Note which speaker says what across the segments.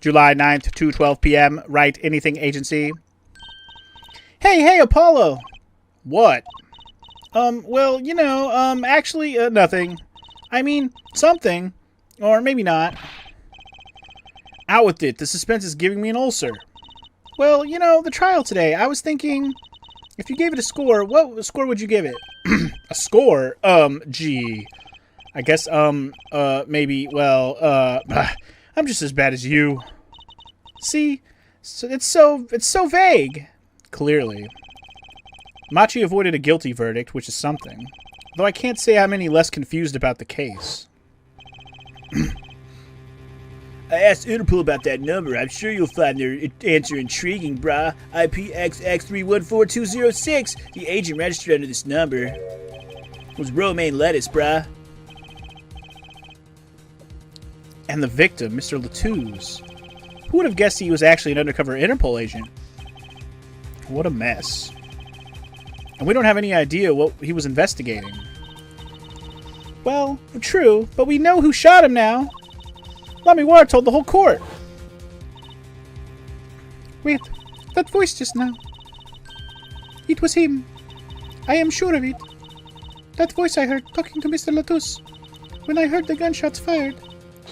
Speaker 1: July 9th, 2:12 p.m. Right, anything agency. Hey, Apollo. What? Well, you know, actually, nothing. I mean, something. Or maybe not. Out with it. The suspense is giving me an ulcer. Well, you know, the trial today. I was thinking, if you gave it a score, what score would you give it? A score? Gee. I guess, maybe, well, I'm just as bad as you. See? So it's so vague. Clearly. Machi avoided a guilty verdict, which is something. Though I can't say I'm any less confused about the case. I asked Interpol about that number. I'm sure you'll find their answer intriguing, brah. IPXX314206. The agent registered under this number was romaine lettuce, brah. And the victim, Mr. Latouze. Who would have guessed he was actually an undercover Interpol agent? What a mess. And we don't have any idea what he was investigating. Well, true, but we know who shot him now. Lamiwar told the whole court. Wait, that voice just now. It was him. I am sure of it. That voice I heard talking to Mr. Latouze. When I heard the gunshots fired,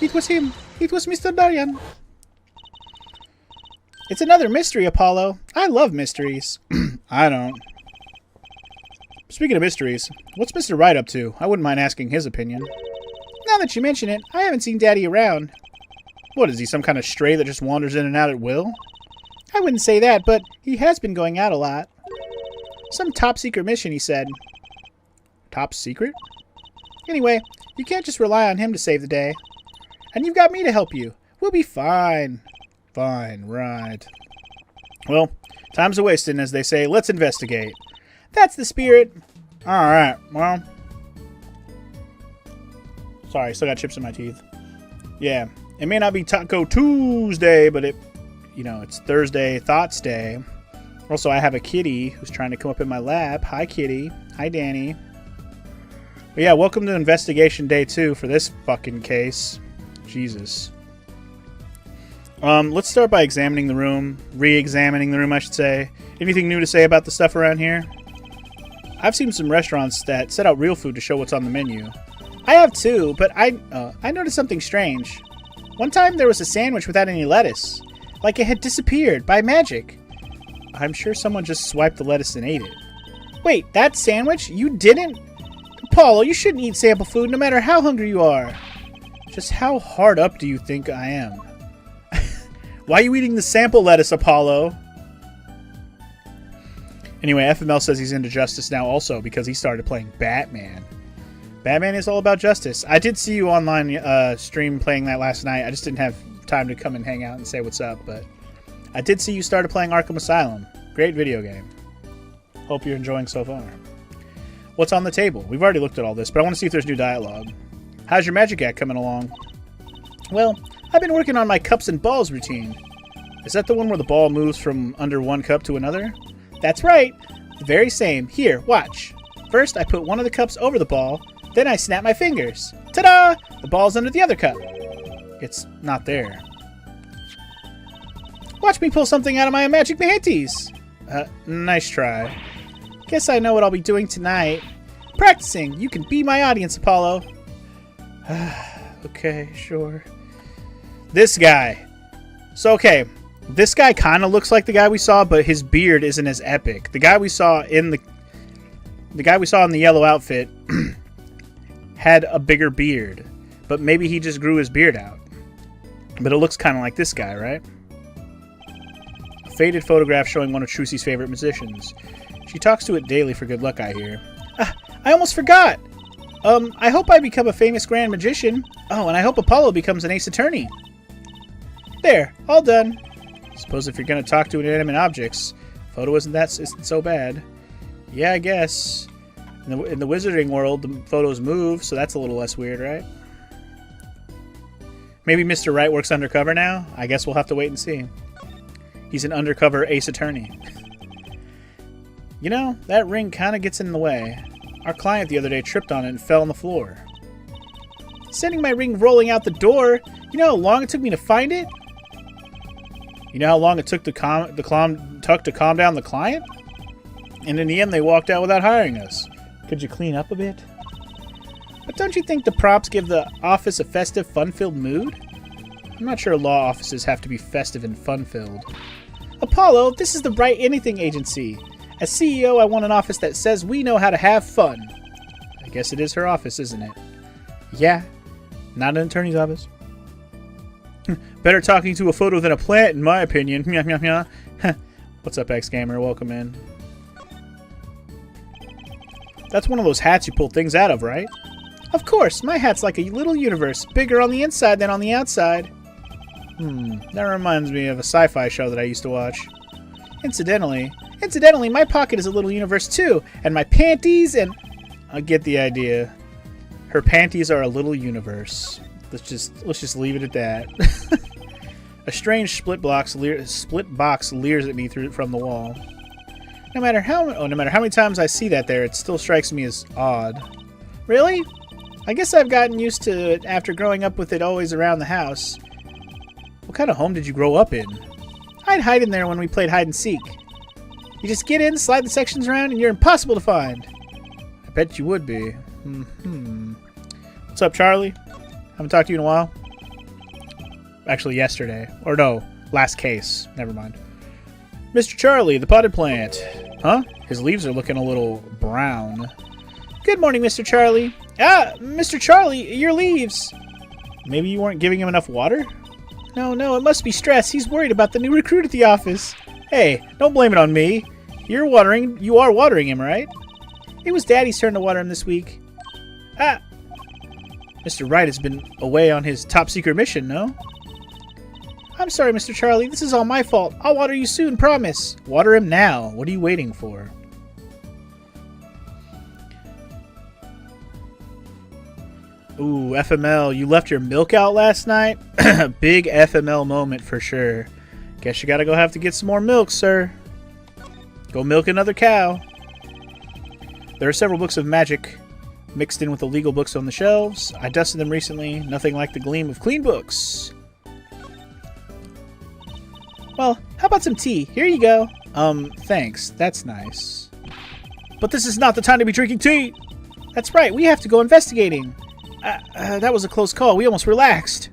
Speaker 1: it was him. It was Mr. Daryan. It's another mystery, Apollo. I love mysteries. I don't. Speaking of mysteries, what's Mr. Wright up to? I wouldn't mind asking his opinion. Now that you mention it, I haven't seen Daddy around. What, is he some kind of stray that just wanders in and out at will? I wouldn't say that, but he has been going out a lot. Some top-secret mission, he said. Top secret? Anyway, you can't just rely on him to save the day. And you've got me to help you. We'll be fine. Fine, right. Well, time's a-wasting, as they say. Let's investigate. That's the spirit. Alright, well. Sorry, still got chips in my teeth. Yeah, it may not be Taco Tuesday, but it's Thursday Thoughts Day. Also, I have a kitty who's trying to come up in my lap. Hi, kitty. Hi, Danny. But yeah, welcome to Investigation Day 2 for this fucking case. Jesus. Let's start by examining the room. Re-examining the room, I should say. Anything new to say about the stuff around here? I've seen some restaurants that set out real food to show what's on the menu. I have too, but I noticed something strange. One time there was a sandwich without any lettuce. Like it had disappeared by magic. I'm sure someone just swiped the lettuce and ate it. Wait, that sandwich? You didn't? Apollo, you shouldn't eat sample food no matter how hungry you are. Just how hard up do you think I am? Why are you eating the sample lettuce, Apollo? Anyway, FML says he's into justice now also because he started playing Batman. Batman is all about justice. I did see you online stream playing that last night. I just didn't have time to come and hang out and say what's up, but I did see you started playing Arkham Asylum. Great video game. Hope you're enjoying so far. What's on the table? We've already looked at all this, but I want to see if there's new dialogue. How's your magic act coming along? Well, I've been working on my cups and balls routine. Is that the one where the ball moves from under one cup to another? That's right. The very same. Here, watch. First, I put one of the cups over the ball, then I snap my fingers. Ta-da! The ball's under the other cup. It's not there. Watch me pull something out of my magic panties. Nice try. Guess I know what I'll be doing tonight. Practicing. You can be my audience, Apollo. Okay, sure. This guy. So, okay. This guy kind of looks like the guy we saw, but his beard isn't as epic. The guy we saw in the yellow outfit had a bigger beard, but maybe he just grew his beard out. But it looks kind of like this guy, right? A faded photograph showing one of Trucy's favorite musicians. She talks to it daily for good luck, I hear. I almost forgot! I hope I become a famous grand magician. Oh, and I hope Apollo becomes an ace attorney. There, all done. Suppose if you're going to talk to inanimate objects, photo isn't so bad. Yeah, I guess. In the wizarding world, the photos move, so that's a little less weird, right? Maybe Mr. Wright works undercover now? I guess we'll have to wait and see. He's an undercover ace attorney. You know, that ring kind of gets in the way. Our client the other day tripped on it and fell on the floor. Sending my ring rolling out the door? You know how long it took me to find it? You know how long it took to calm down the client? And in the end, they walked out without hiring us. Could you clean up a bit? But don't you think the props give the office a festive, fun-filled mood? I'm not sure law offices have to be festive and fun-filled. Apollo, this is the Right Anything agency. As CEO, I want an office that says we know how to have fun. I guess it is her office, isn't it? Yeah, not an attorney's office. Better talking to a photo than a plant, in my opinion. What's up, X-Gamer? Welcome in. That's one of those hats you pull things out of, right? Of course, my hat's like a little universe, bigger on the inside than on the outside. That reminds me of a sci-fi show that I used to watch. Incidentally, my pocket is a little universe too, and my panties and... I get the idea. Her panties are a little universe. Let's just leave it at that. A strange split box leers at me from the wall. No matter how many times I see that there, it still strikes me as odd. Really? I guess I've gotten used to it after growing up with it always around the house. What kind of home did you grow up in? I'd hide in there when we played hide and seek. You just get in, slide the sections around, and you're impossible to find. I bet you would be. What's up, Charlie? Haven't talked to you in a while. Actually, yesterday. Or no, last case. Never mind. Mr. Charlie, the potted plant. Huh? His leaves are looking a little brown. Good morning, Mr. Charlie. Ah, Mr. Charlie, your leaves. Maybe you weren't giving him enough water? No, it must be stress. He's worried about the new recruit at the office. Hey, don't blame it on me. You are watering him, right? It was Daddy's turn to water him this week. Ah! Mr. Wright has been away on his top-secret mission, no? I'm sorry, Mr. Charlie. This is all my fault. I'll water you soon, promise. Water him now. What are you waiting for? Ooh, FML. You left your milk out last night? Big FML moment for sure. Guess you gotta go have to get some more milk, sir. Go milk another cow. There are several books of magic mixed in with the legal books on the shelves. I dusted them recently. Nothing like the gleam of clean books. Well, how about some tea? Here you go. Thanks. That's nice. But this is not the time to be drinking tea! That's right, we have to go investigating. That was a close call. We almost relaxed.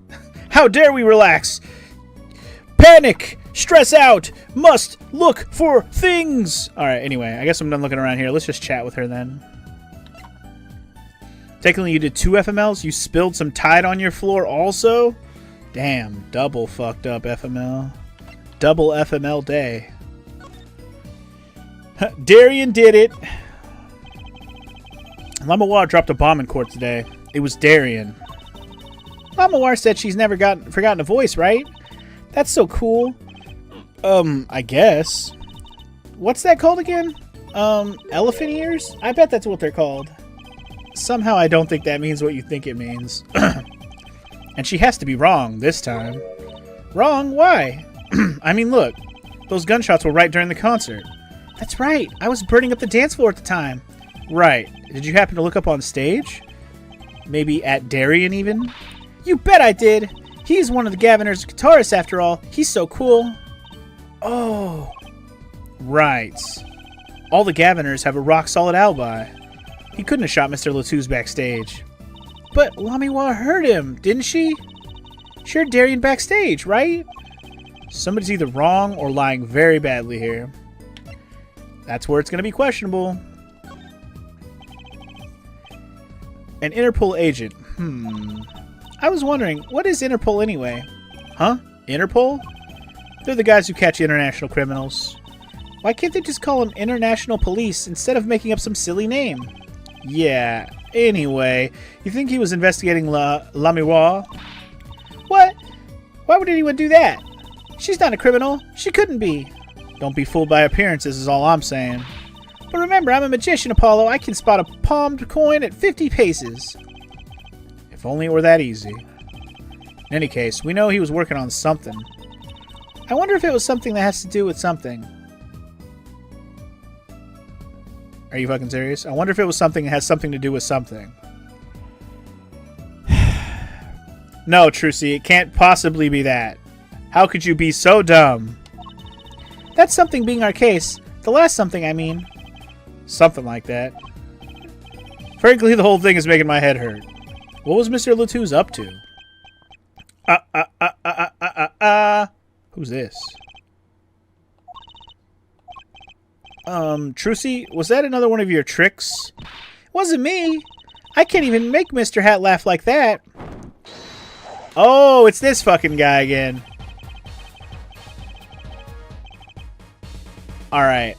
Speaker 1: How dare we relax? Panic! Stress out! Must look for things! Alright, anyway, I guess I'm done looking around here. Let's just chat with her then. Technically, you did 2 FMLs? You spilled some Tide on your floor also? Damn, double fucked up FML. Double FML day. Darian did it! Lamawar dropped a bomb in court today. It was Darian. Lamawar said she's never forgotten a voice, right? That's so cool. I guess. What's that called again? Elephant ears? I bet that's what they're called. Somehow I don't think that means what you think it means. And she has to be wrong this time. Wrong? Why? I mean, look. Those gunshots were right during the concert. That's right. I was burning up the dance floor at the time. Right. Did you happen to look up on stage? Maybe at Darian even? You bet I did! He's one of the Gaviner's guitarists after all. He's so cool. Oh. Right. All the Gaviners have a rock-solid alibi. He couldn't have shot Mr. Latou's backstage. But Lamiwa heard him, didn't she? She heard Darian backstage, right? Somebody's either wrong or lying very badly here. That's where it's going to be questionable. An Interpol agent. I was wondering, what is Interpol anyway? Huh? Interpol? They're the guys who catch international criminals. Why can't they just call them International Police instead of making up some silly name? Yeah, anyway, you think he was investigating Lamiwa? What? Why would anyone do that? She's not a criminal. She couldn't be. Don't be fooled by appearances is all I'm saying. But remember, I'm a magician, Apollo. I can spot a palmed coin at 50 paces. If only it were that easy. In any case, we know he was working on something. I wonder if it was something that has to do with something. Are you fucking serious? I wonder if it was something that has something to do with something. No, Trucy, it can't possibly be that. How could you be so dumb? That's something being our case. The last something, I mean. Something like that. Frankly, the whole thing is making my head hurt. What was Mr. Latou's up to? Who's this? Trucy, was that another one of your tricks? It wasn't me. I can't even make Mr. Hat laugh like that. Oh, it's this fucking guy again. Alright.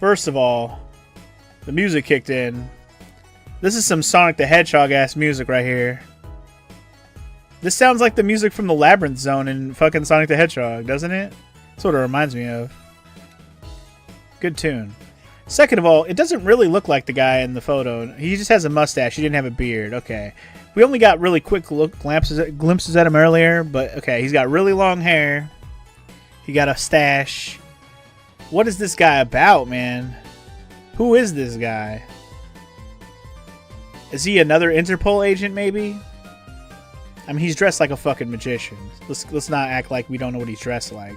Speaker 1: First of all, the music kicked in. This is some Sonic the Hedgehog-ass music right here. This sounds like the music from the Labyrinth Zone in fucking Sonic the Hedgehog, doesn't it? That's what it reminds me of. Good tune. Second of all, it doesn't really look like the guy in the photo. He just has a mustache. He didn't have a beard. Okay. We only got really quick glimpses at him earlier, but okay, he's got really long hair. He got a stash. What is this guy about, man? Who is this guy? Is he another Interpol agent, maybe? I mean, he's dressed like a fucking magician. Let's not act like we don't know what he's dressed like.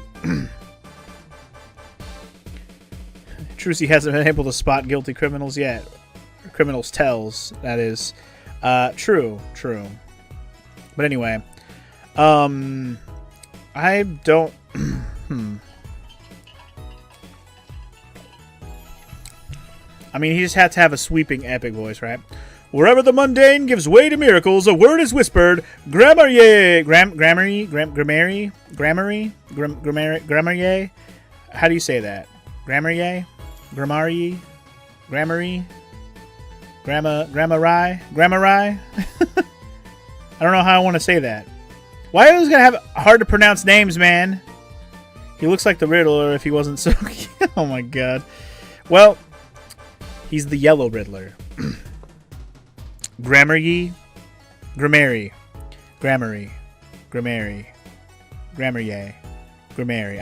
Speaker 1: Trucy hasn't been able to spot guilty criminals yet. Criminals tells, that is. True. But anyway. I don't... I mean, he just had to have a sweeping epic voice, right? Wherever the mundane gives way to miracles, a word is whispered. Grammarier. How do you say that? Grammarier? Grammari? Grammari? I don't know how I want to say that. Why are those gonna have hard to pronounce names, man? He looks like the Riddler if he wasn't so... Oh my god. Well, he's the Yellow Riddler. Grammarier. I'm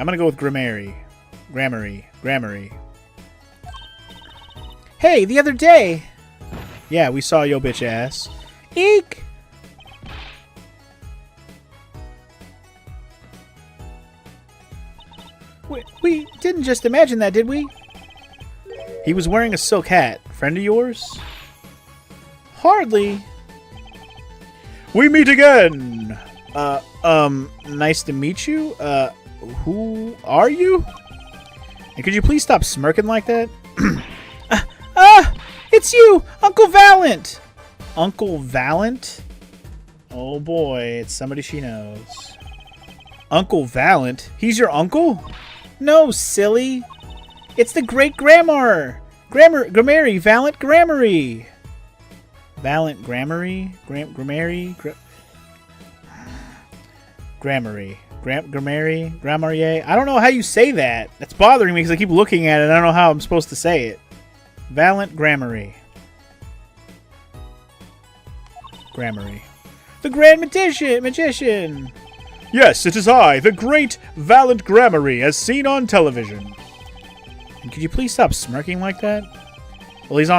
Speaker 1: gonna go with Grammary. Hey, the other day! Yeah, we saw yo bitch ass. Eek! We didn't just imagine that, did we? He was wearing a silk hat. Friend of yours? Hardly. We meet again! Nice to meet you. Who are you? And could you please stop smirking like that? It's you! Uncle Valent! Uncle Valent? Oh boy, it's somebody she knows. Uncle Valent? He's your uncle? No, silly. It's the great Grammar! Grammary, Valent Grammary! Valent Grammary? Grammarier? I don't know how you say that. That's bothering me because I keep looking at it and I don't know how I'm supposed to say it. Valent Grammary. The Grand Magician! Yes, it is I, the great Valent Grammary, as seen on television. And could you please stop smirking like that? Well, he's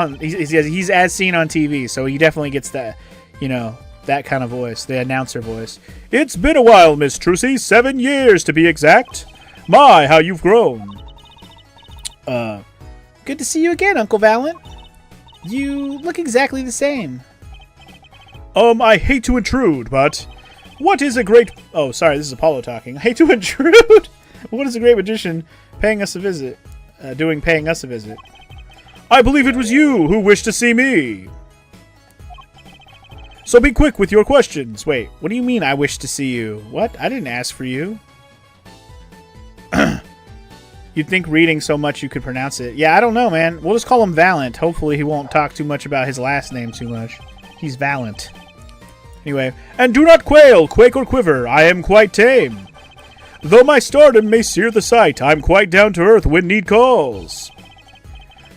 Speaker 1: as seen on TV, so he definitely gets that, you know, that kind of voice, the announcer voice. It's been a while, Miss Trucy, 7 years to be exact. My, how you've grown. Good to see you again, Uncle Valent. You look exactly the same. I hate to intrude, but what is a great... Oh, sorry, this is Apollo talking. I hate to intrude. What is a great magician paying us a visit? Paying us a visit. I believe it was you who wished to see me. So be quick with your questions. Wait, what do you mean I wish to see you? What? I didn't ask for you. You'd think reading so much you could pronounce it. Yeah, I don't know, man. We'll just call him Valent. Hopefully he won't talk too much about his last name too much. He's Valent. Anyway, and do not quail, quake or quiver. I am quite tame. Though my stardom may sear the sight, I'm quite down to earth when need calls.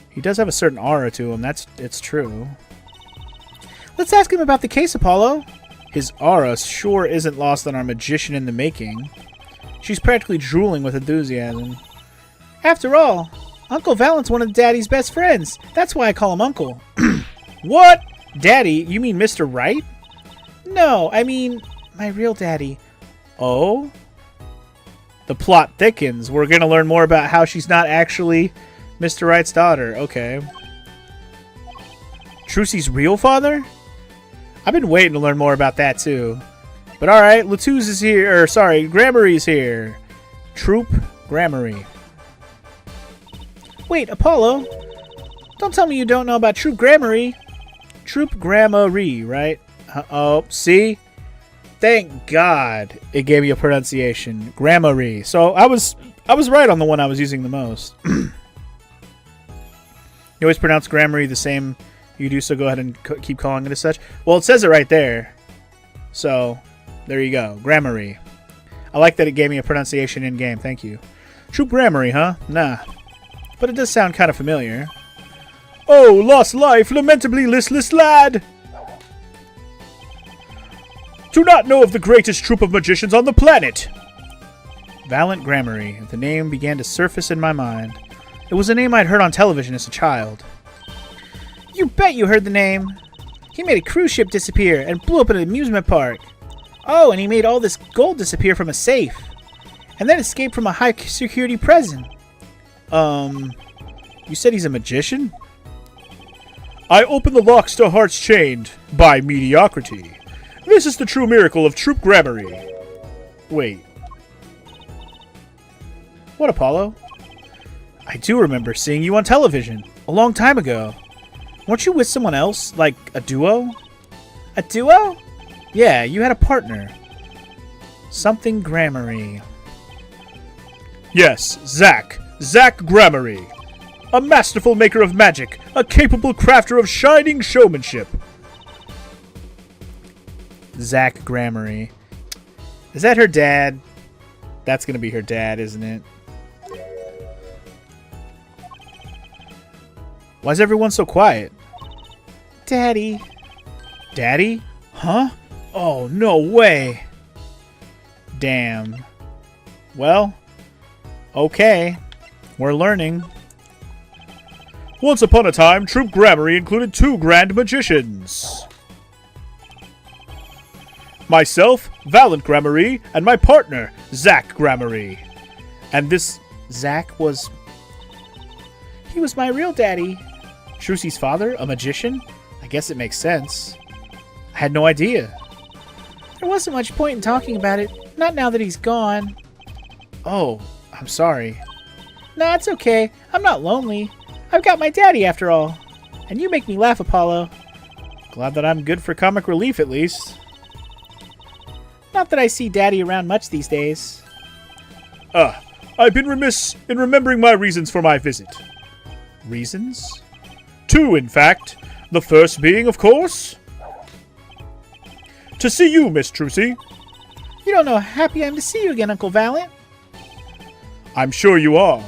Speaker 1: He does have a certain aura to him. It's true. Let's ask him about the case, Apollo. His aura sure isn't lost on our magician in the making. She's practically drooling with enthusiasm. After all, Uncle Valent's one of Daddy's best friends. That's why I call him Uncle. What? Daddy? You mean Mr. Wright? No, I mean my real daddy. Oh? The plot thickens. We're going to learn more about how she's not actually Mr. Wright's daughter. Okay. Trucy's real father? I've been waiting to learn more about that, too. But alright, Latouze is here. Or, sorry, Gramarye's here. Troop Gramarye. Wait, Apollo? Don't tell me you don't know about Troop Gramarye. Troop Gramarye, right? Uh-oh, see? Thank God it gave me a pronunciation. Gramarye. So I was right on the one I was using the most. You always pronounce Gramarye the same you do, so go ahead and keep calling it as such. Well, it says it right there. So, there you go. Gramarye. I like that it gave me a pronunciation in-game. Thank you. Troop Gramarye, huh? Nah. But it does sound kind of familiar. Oh, lost life, lamentably listless lad! Do not know of the greatest troop of magicians on the planet! Valiant Gramarye. The name began to surface in my mind. It was a name I'd heard on television as a child. You bet you heard the name! He made a cruise ship disappear and blew up an amusement park. Oh, and he made all this gold disappear from a safe. And then escaped from a high-security prison. You said he's a magician? I open the locks to hearts chained by mediocrity. This is the true miracle of Troop Gramarye. Wait. What, Apollo? I do remember seeing you on television a long time ago. Weren't you with someone else? Like a duo? A duo? Yeah, you had a partner. Something Gramarye. Yes, Zack. Zack Gramarye. A masterful maker of magic. A capable crafter of shining showmanship. Zack Gramarye. Is that her dad? That's going to be her dad, isn't it? Why is everyone so quiet? Daddy. Daddy? Huh? Oh, no way. Damn. Well, okay. We're learning. Once upon a time, Troop Gramarye included 2 grand magicians. Myself, Valiant Gramarye, and my partner, Zack Gramarye. And this Zack was... He was my real daddy. Trucy's father? A magician? I guess it makes sense. I had no idea. There wasn't much point in talking about it. Not now that he's gone. Oh, I'm sorry. No, it's okay. I'm not lonely. I've got my daddy after all. And you make me laugh, Apollo. Glad that I'm good for comic relief, at least. Not that I see Daddy around much these days. I've been remiss in remembering my reasons for my visit. Reasons? 2, in fact. The first being, of course, to see you, Miss Trucy. You don't know how happy I am to see you again, Uncle Valiant. I'm sure you are.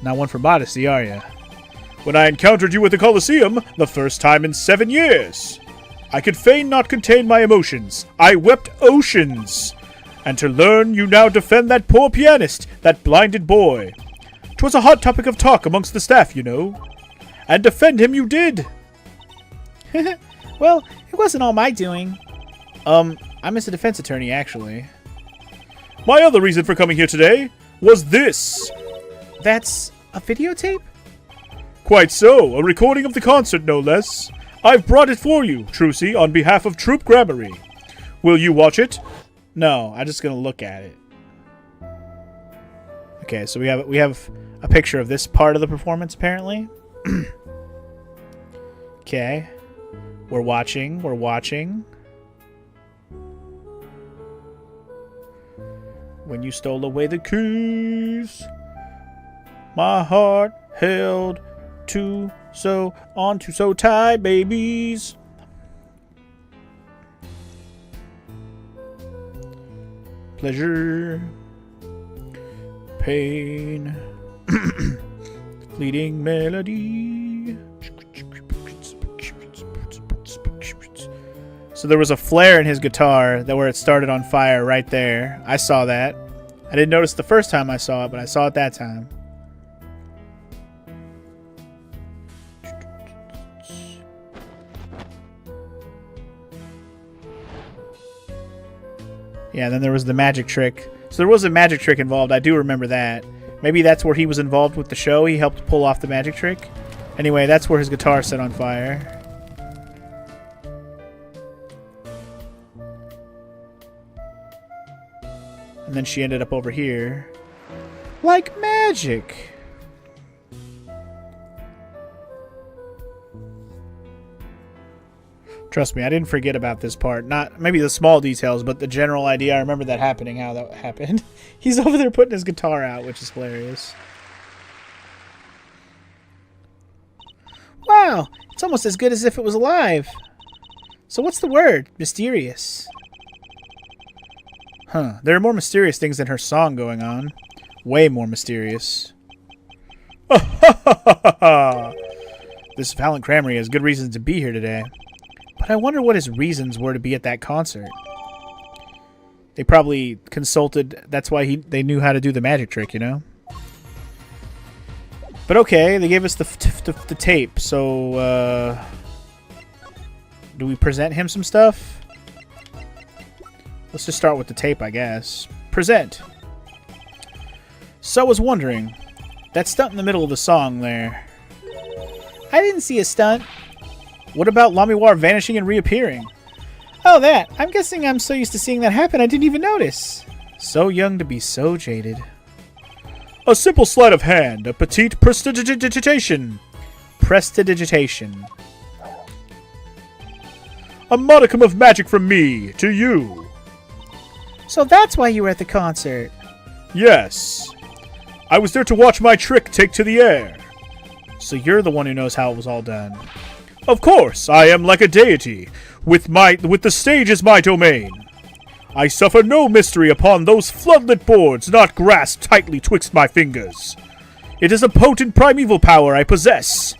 Speaker 1: Not one for modesty, are you? When I encountered you at the Colosseum, the first time in 7 years, I could fain not contain my emotions. I wept oceans. And to learn you now defend that poor pianist, that blinded boy. 'Twas a hot topic of talk amongst the staff, you know. And defend him you did. Well, it wasn't all my doing. I'm a defense attorney, actually. My other reason for coming here today was this. That's a videotape? Quite so. A recording of the concert, no less. I've brought it for you, Trucy, on behalf of Troop Gramarye. Will you watch it? No, I'm just gonna look at it. Okay, so we have a picture of this part of the performance, apparently. Okay. We're watching. When you stole away the keys, my heart held on to so tight, babies. Pleasure, pain, fleeting melody. So there was a flare in his guitar where it started on fire right there. I saw that. I didn't notice the first time I saw it, but I saw it that time. Yeah, then there was the magic trick. So there was a magic trick involved. I do remember that. Maybe that's where he was involved with the show. He helped pull off the magic trick. Anyway, that's where his guitar set on fire. And then she ended up over here. Like magic! Trust me, I didn't forget about this part. Not maybe the small details, but the general idea. I remember that happening, how that happened. He's over there putting his guitar out, which is hilarious. Wow, it's almost as good as if it was alive. So what's the word? Mysterious. Huh, there are more mysterious things than her song going on. Way more mysterious. This Valiant Gramarye has good reasons to be here today. But I wonder what his reasons were to be at that concert. They probably consulted, that's why they knew how to do the magic trick, you know? But okay, they gave us the tape, so, do we present him some stuff? Let's just start with the tape, I guess. Present. So I was wondering, that stunt in the middle of the song there. I didn't see a stunt. What about Lamiwar vanishing and reappearing? Oh, that. I'm guessing I'm so used to seeing that happen I didn't even notice. So young to be so jaded. A simple sleight of hand, a petite prestidigitation. Prestidigitation. A modicum of magic from me to you. So that's why you were at the concert. Yes. I was there to watch my trick take to the air. So you're the one who knows how it was all done. Of course, I am like a deity. With the stage as my domain. I suffer no mystery upon those floodlit boards not grasped tightly twixt my fingers. It is a potent primeval power I possess.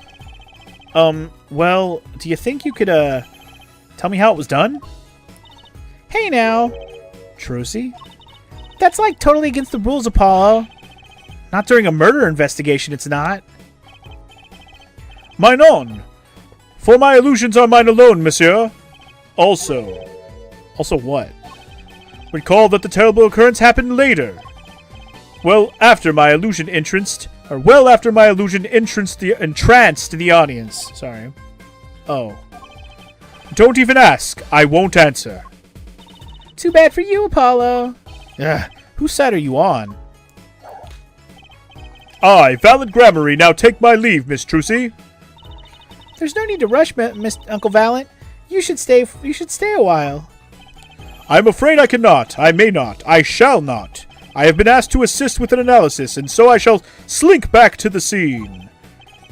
Speaker 1: Well, do you think you could, tell me how it was done? Hey now. Trucy? That's like totally against the rules, Apollo. Not during a murder investigation, it's not. Mine own. For my illusions are mine alone, monsieur. Also what? Recall that the terrible occurrence happened later. Well after my illusion entranced the audience. Sorry. Oh. Don't even ask. I won't answer. Too bad for you, Apollo. Ugh. Whose side are you on? I, Valiant Gramarye, now take my leave, Miss Trucy. There's no need to rush, Miss Uncle Valiant. You should stay a while. I'm afraid I cannot. I may not. I shall not. I have been asked to assist with an analysis, and so I shall slink back to the scene.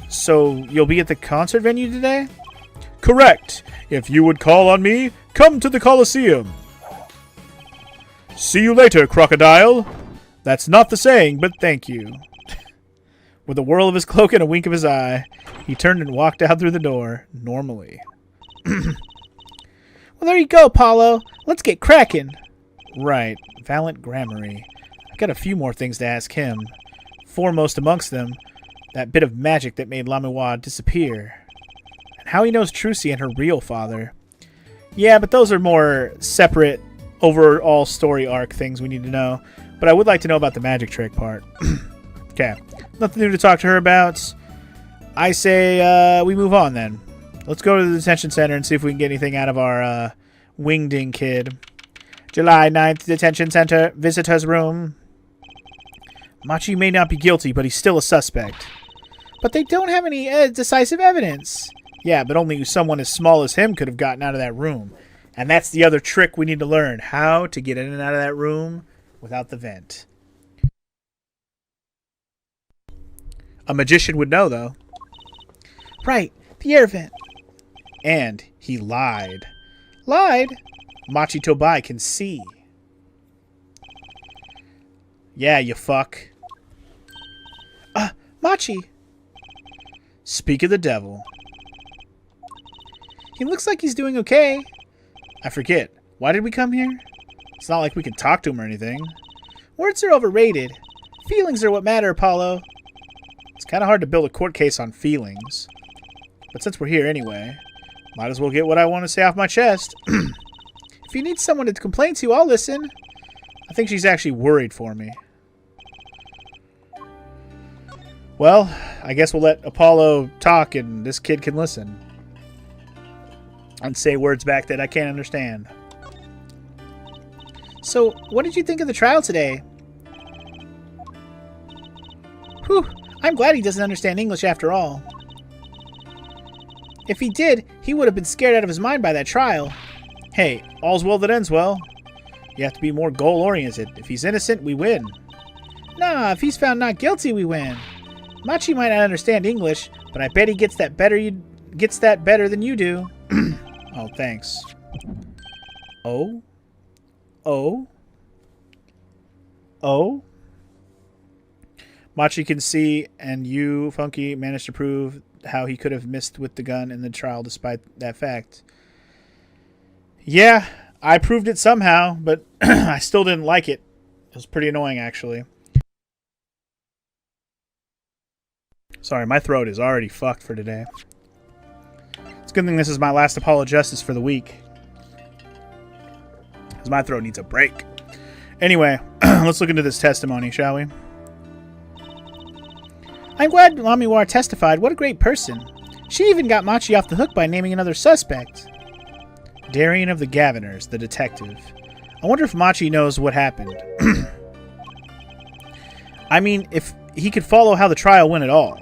Speaker 1: So, you'll be at the concert venue today? Correct. If you would call on me, come to the Colosseum. See you later, crocodile. That's not the saying, but thank you. With a whirl of his cloak and a wink of his eye, he turned and walked out through the door, normally. Well, there you go, Apollo. Let's get cracking. Right, Valiant Gramarye. I've got a few more things to ask him. Foremost amongst them, that bit of magic that made Lamiwar disappear. And how he knows Trucy and her real father. Yeah, but those are more separate, overall story arc things we need to know. But I would like to know about the magic trick part. Okay, nothing new to talk to her about. I say we move on then. Let's go to the detention center and see if we can get anything out of our Wingding kid. July 9th, detention center, visitor's room. Machi may not be guilty, but he's still a suspect. But they don't have any decisive evidence. Yeah, but only someone as small as him could have gotten out of that room. And that's the other trick we need to learn. How to get in and out of that room without the vent. A magician would know, though. Right, the air vent. And he lied. Lied? Machi Tobai can see. Yeah, you fuck. Machi! Speak of the devil. He looks like he's doing okay. I forget. Why did we come here? It's not like we can talk to him or anything. Words are overrated. Feelings are what matter, Apollo. It's kind of hard to build a court case on feelings. But since we're here anyway, might as well get what I want to say off my chest. If you need someone to complain to, I'll listen. I think she's actually worried for me. Well, I guess we'll let Apollo talk and this kid can listen. And say words back that I can't understand. So, what did you think of the trial today? Whew, I'm glad he doesn't understand English after all. If he did, he would have been scared out of his mind by that trial. Hey, all's well that ends well. You have to be more goal-oriented. If he's innocent, we win. Nah, if he's found not guilty, we win. Machi might not understand English, but I bet he gets that better than you do. Oh, thanks. Oh? Oh? Oh? Machi can see, and you, Funky, managed to prove how he could have missed with the gun in the trial despite that fact. Yeah, I proved it somehow, but I still didn't like it. It was pretty annoying, actually. Sorry, my throat is already fucked for today. It's a good thing this is my last Apollo Justice for the week. Because my throat needs a break. Anyway, let's look into this testimony, shall we? I'm glad Lamiwar testified. What a great person. She even got Machi off the hook by naming another suspect. Darian of the Gaviners, the detective. I wonder if Machi knows what happened. I mean, if he could follow how the trial went at all.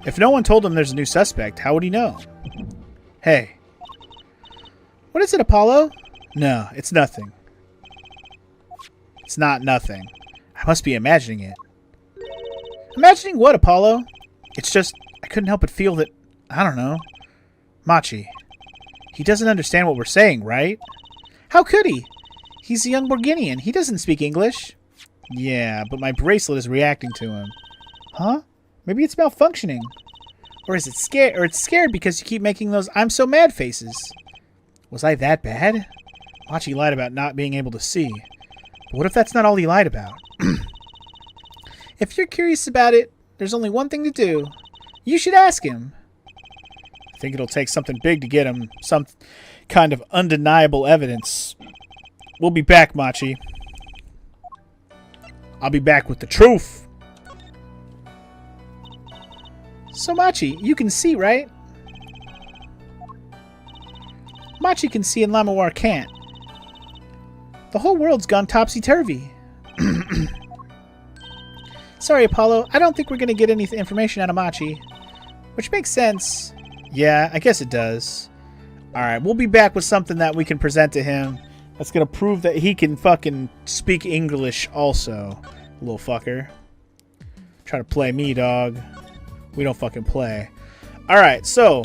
Speaker 1: If no one told him there's a new suspect, how would he know? Hey. What is it, Apollo? No, it's nothing. It's not nothing. I must be imagining it. Imagining what, Apollo? It's just, I couldn't help but feel that, I don't know. Machi. He doesn't understand what we're saying, right? How could he? He's a young Borginian. He doesn't speak English. Yeah, but my bracelet is reacting to him. Huh? Maybe it's malfunctioning. Or is it scared? Or it's scared because you keep making those I'm so mad faces. Was I that bad? Machi lied about not being able to see. But what if that's not all he lied about? If you're curious about it, there's only one thing to do. You should ask him. I think it'll take something big to get him some kind of undeniable evidence. We'll be back, Machi. I'll be back with the truth. So, Machi, you can see, right? Machi can see and Lamiwar can't. The whole world's gone topsy-turvy. Sorry, Apollo. I don't think we're going to get any information out of Machi. Which makes sense. Yeah, I guess it does. Alright, we'll be back with something that we can present to him that's going to prove that he can fucking speak English also. Little fucker. Try to play me, dog. We don't fucking play. Alright, so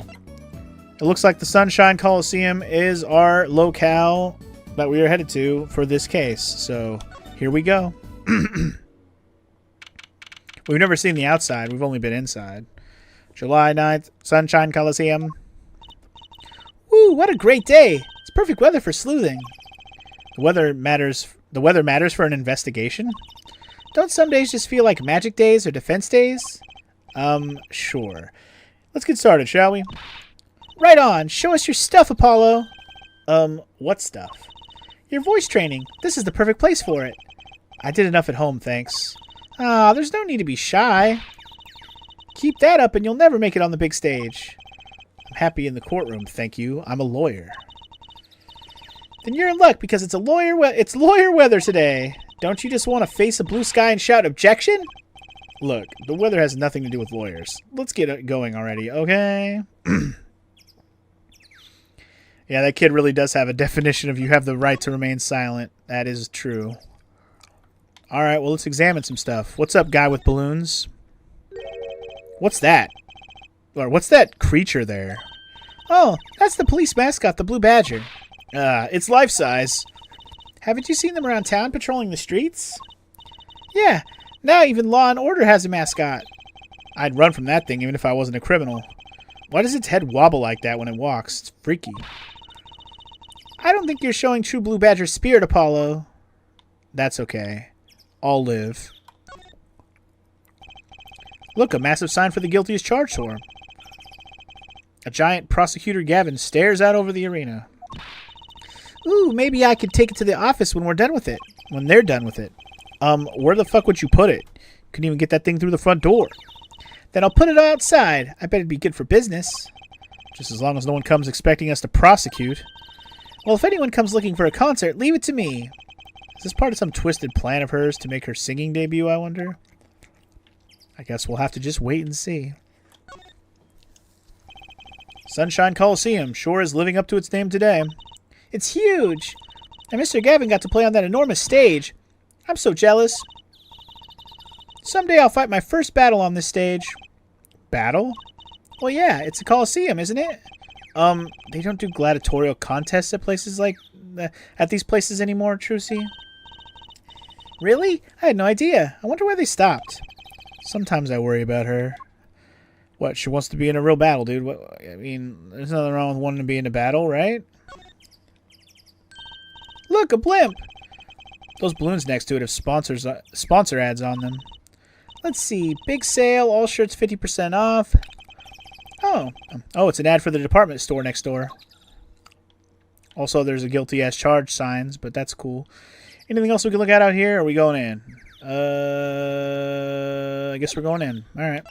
Speaker 1: it looks like the Sunshine Coliseum is our locale that we are headed to for this case. So here we go. We've never seen the outside. We've only been inside. July 9th, Sunshine Coliseum. Woo, what a great day. It's perfect weather for sleuthing. The weather matters for an investigation? Don't some days just feel like magic days or defense days? Sure. Let's get started, shall we? Right on. Show us your stuff, Apollo. What stuff? Your voice training. This is the perfect place for it. I did enough at home, thanks. Ah, there's no need to be shy. Keep that up and you'll never make it on the big stage. I'm happy in the courtroom, thank you. I'm a lawyer. Then you're in luck because it's lawyer weather today. Don't you just want to face a blue sky and shout objection? Look, the weather has nothing to do with lawyers. Let's get it going already, okay? Yeah, that kid really does have a definition of you have the right to remain silent. That is true. Alright, well, let's examine some stuff. What's up, guy with balloons? What's that? Or what's that creature there? Oh, that's the police mascot, the Blue Badger. It's life-size. Haven't you seen them around town patrolling the streets? Yeah, now even Law and Order has a mascot. I'd run from that thing even if I wasn't a criminal. Why does its head wobble like that when it walks? It's freaky. I don't think you're showing true Blue Badger spirit, Apollo. That's okay. I'll live. Look, a massive sign for the guilty is charged for. A giant prosecutor Gavin stares out over the arena. Ooh, maybe I could take it to the office when we're done with it. When they're done with it. Where the fuck would you put it? Couldn't even get that thing through the front door. Then I'll put it outside. I bet it'd be good for business. Just as long as no one comes expecting us to prosecute. Well, if anyone comes looking for a concert, leave it to me. Is this part of some twisted plan of hers to make her singing debut, I wonder? I guess we'll have to just wait and see. Sunshine Coliseum sure is living up to its name today. It's huge! And Mr. Gavin got to play on that enormous stage. I'm so jealous. Someday I'll fight my first battle on this stage. Battle? Well, yeah, it's a Coliseum, isn't it? They don't do gladiatorial contests at places like... at these places anymore, Trucy? Really? I had no idea. I wonder why they stopped. Sometimes I worry about her. What, she wants to be in a real battle, dude. What, I mean, there's nothing wrong with wanting to be in a battle, right? Look, a blimp! Those balloons next to it have sponsor ads on them. Let's see. Big sale, all shirts 50% off. Oh, it's an ad for the department store next door. Also, there's a guilty as charged signs, but that's cool. Anything else we can look at out here? Or are we going in? I guess we're going in. All right.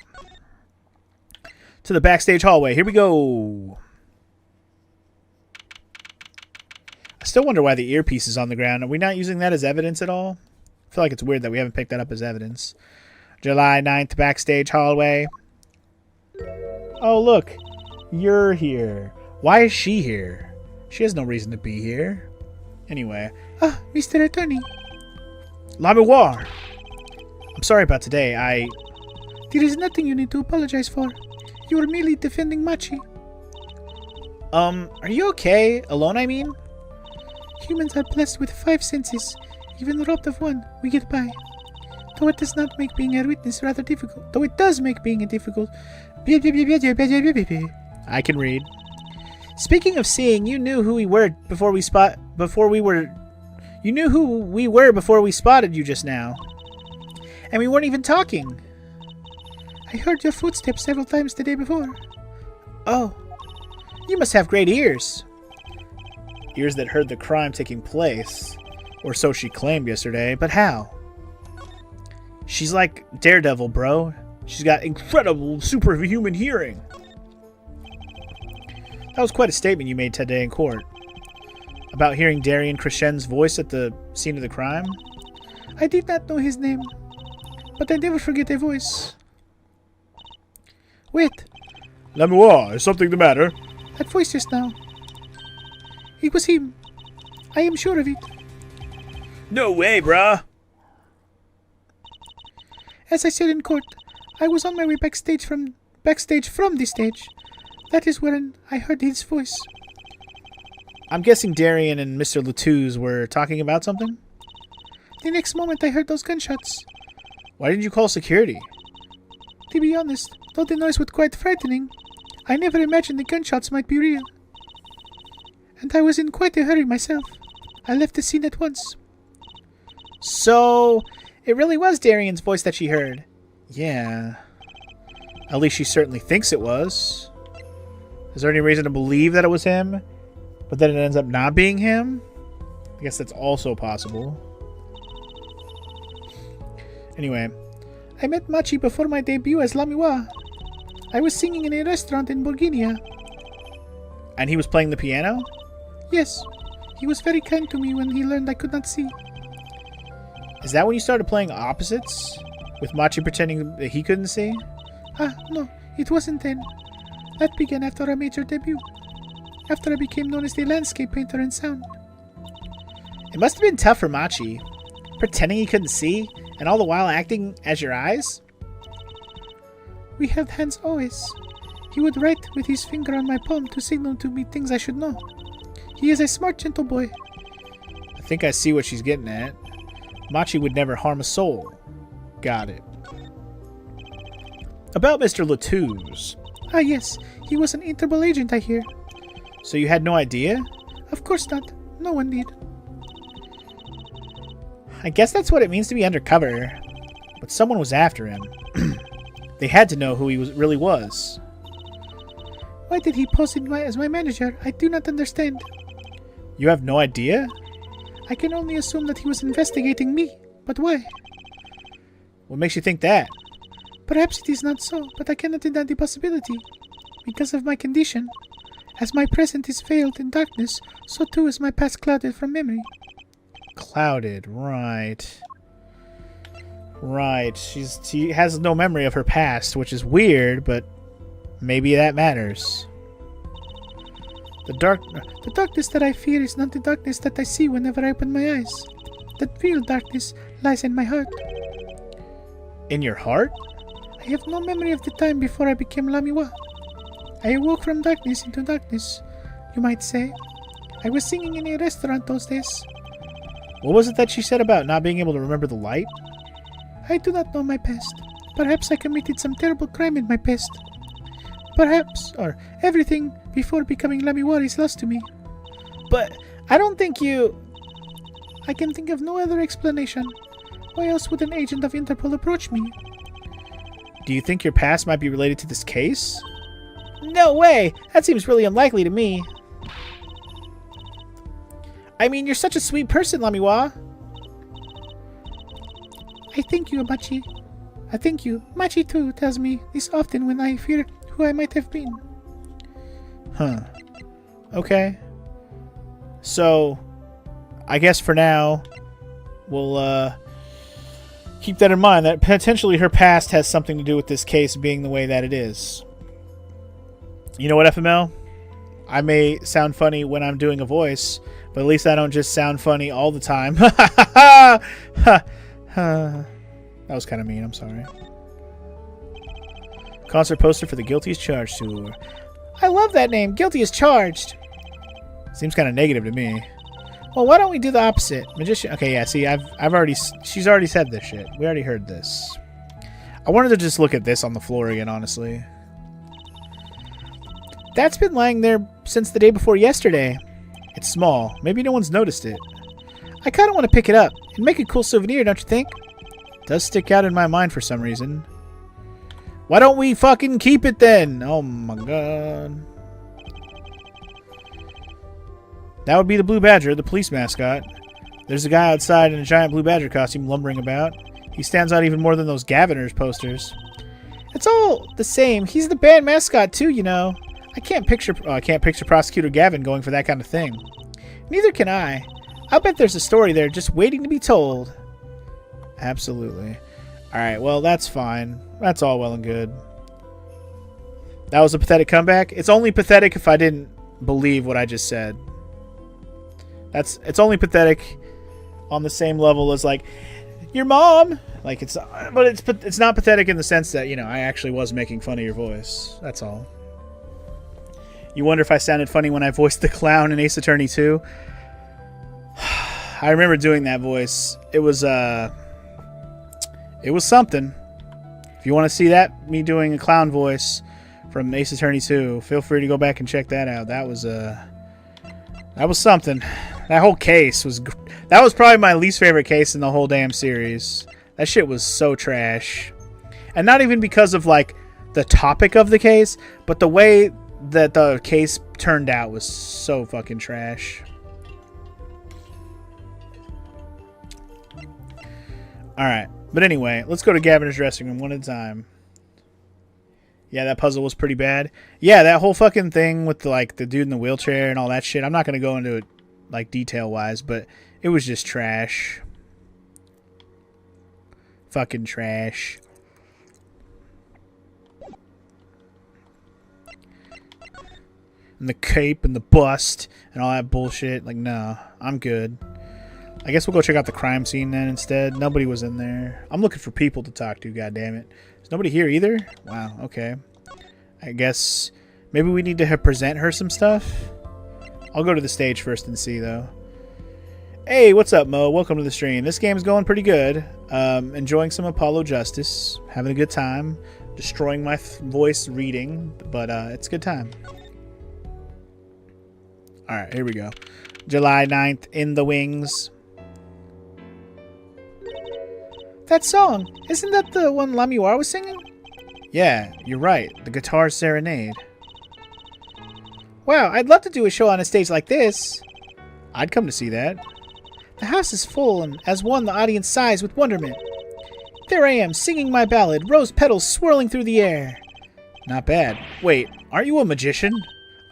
Speaker 1: To the backstage hallway. Here we go. I still wonder why the earpiece is on the ground. Are we not using that as evidence at all? I feel like it's weird that we haven't picked that up as evidence. July 9th, backstage hallway. Oh, look. You're here. Why is she here? She has no reason to be here. Anyway. Ah, Mr. Attorney. L'Amour. I'm sorry about today. There is nothing you need to apologize for. You were merely defending Machi. Are you okay? Alone, I mean? Humans are blessed with 5 senses. Even robbed of one, we get by. Though it does not make being a witness rather difficult. Though it does make being a difficult. I can read. Speaking of seeing, you knew who we were before we spotted you just now. And we weren't even talking. I heard your footsteps several times the day before. Oh. You must have great ears. Ears that heard the crime taking place. Or so she claimed yesterday, but how? She's like Daredevil, bro. She's got incredible superhuman hearing. That was quite a statement you made today in court. About hearing Darian Crescen's voice at the scene of the crime. I did not know his name, but I never forget a voice. Wait. L'Amour, is something the matter? That voice just now. It was him. I am sure of it. No way, bruh. As I said in court, I was on my way backstage from the stage. That is when I heard his voice. I'm guessing Darian and Mr. Latouze were talking about something? The next moment I heard those gunshots. Why didn't you call security? To be honest, though the noise was quite frightening, I never imagined the gunshots might be real. And I was in quite a hurry myself. I left the scene at once. So, it really was Darian's voice that she heard. Yeah. At least she certainly thinks it was. Is there any reason to believe that it was him, but then it ends up not being him? I guess that's also possible. Anyway. I met Machi before my debut as L'Amour. I was singing in a restaurant in Borginia. And he was playing the piano? Yes. He was very kind to me when he learned I could not see. Is that when you started playing opposites? With Machi pretending that he couldn't see? Ah, no. It wasn't then. That began after our major debut. After I became known as the landscape painter in sound. It must have been tough for Machi. Pretending he couldn't see, and all the while acting as your eyes? We held hands always. He would write with his finger on my palm to signal to me things I should know. He is a smart, gentle boy. I think I see what she's getting at. Machi would never harm a soul. Got it. About Mr. Latouze. Ah, yes. He was an Interpol agent, I hear. So you had no idea? Of course not. No one did. I guess that's what it means to be undercover. But someone was after him. They had to know who he really was. Why did he pose as my manager? I do not understand. You have no idea? I can only assume that he was investigating me. But why? What makes you think that? Perhaps it is not so, but I cannot deny the possibility. Because of my condition. As my present is veiled in darkness, so too is my past clouded from memory. Clouded, right. Right. She has no memory of her past, which is weird, but maybe that matters. The darkness that I fear is not the darkness that I see whenever I open my eyes. The real darkness lies in my heart. In your heart? I have no memory of the time before I became Lamiwa. I awoke from darkness into darkness, you might say. I was singing in a restaurant those days. What was it that she said about not being able to remember the light? I do not know my past. Perhaps I committed some terrible crime in my past. Perhaps, or everything before becoming Lamiwa is lost to me. But I don't think you... I can think of no other explanation. Why else would an agent of Interpol approach me? Do you think your past might be related to this case? No way! That seems really unlikely to me. I mean, you're such a sweet person, Lamiwa. I thank you, Machi. I thank you. Machi, too, tells me this often when I fear who I might have been. Huh. Okay. So, I guess for now, we'll, keep that in mind, that potentially her past has something to do with this case being the way that it is. You know what, FML? I may sound funny when I'm doing a voice, but at least I don't just sound funny all the time. That was kind of mean, I'm sorry. Concert poster for the Guilty as Charged tour. I love that name, Guilty as Charged. Seems kind of negative to me. Well, why don't we do the opposite? Magician. Okay, yeah, see, she's already said this shit. We already heard this. I wanted to just look at this on the floor again, honestly. That's been lying there since the day before yesterday. It's small. Maybe no one's noticed it. I kind of want to pick it up. It'd make a cool souvenir, don't you think? It does stick out in my mind for some reason. Why don't we fucking keep it then? Oh my god. That would be the Blue Badger, the police mascot. There's a guy outside in a giant Blue Badger costume lumbering about. He stands out even more than those Gaviners posters. It's all the same. He's the band mascot too, you know. I can't picture Prosecutor Gavin going for that kind of thing. Neither can I. I'll bet there's a story there just waiting to be told. Absolutely. Alright, well, that's fine. That's all well and good. That was a pathetic comeback. It's only pathetic if I didn't believe what I just said. It's only pathetic on the same level as, like, your mom. Like, but it's not pathetic in the sense that, you know, I actually was making fun of your voice. That's all. You wonder if I sounded funny when I voiced the clown in Ace Attorney 2? I remember doing that voice. It was something. If you want to see that, me doing a clown voice from Ace Attorney 2, feel free to go back and check that out. That was something. That whole case was... That was probably my least favorite case in the whole damn series. That shit was so trash. And not even because of, like, the topic of the case, but the way that the case turned out was so fucking trash. Alright. But anyway, let's go to Gaviner's dressing room one at a time. Yeah, that puzzle was pretty bad. Yeah, that whole fucking thing with the dude in the wheelchair and all that shit. I'm not going to go into it like detail-wise, but it was just trash. Fucking trash. And the cape and the bust and all that bullshit. Like, no, I'm good. I guess we'll go check out the crime scene then instead. Nobody was in there. I'm looking for people to talk to, goddammit. Is nobody here either? Wow, okay. I guess maybe we need to present her some stuff. I'll go to the stage first and see, though. Hey, what's up, Mo? Welcome to the stream. This game's going pretty good. Enjoying some Apollo Justice. Having a good time. Destroying my voice reading, but it's a good time. Alright, here we go. July 9th, In the Wings. That song! Isn't that the one Lamiwa was singing? Yeah, you're right. The Guitar Serenade. Wow, I'd love to do a show on a stage like this. I'd come to see that. The house is full, and as one, the audience sighs with wonderment. There I am, singing my ballad, rose petals swirling through the air. Not bad. Wait, aren't you a magician?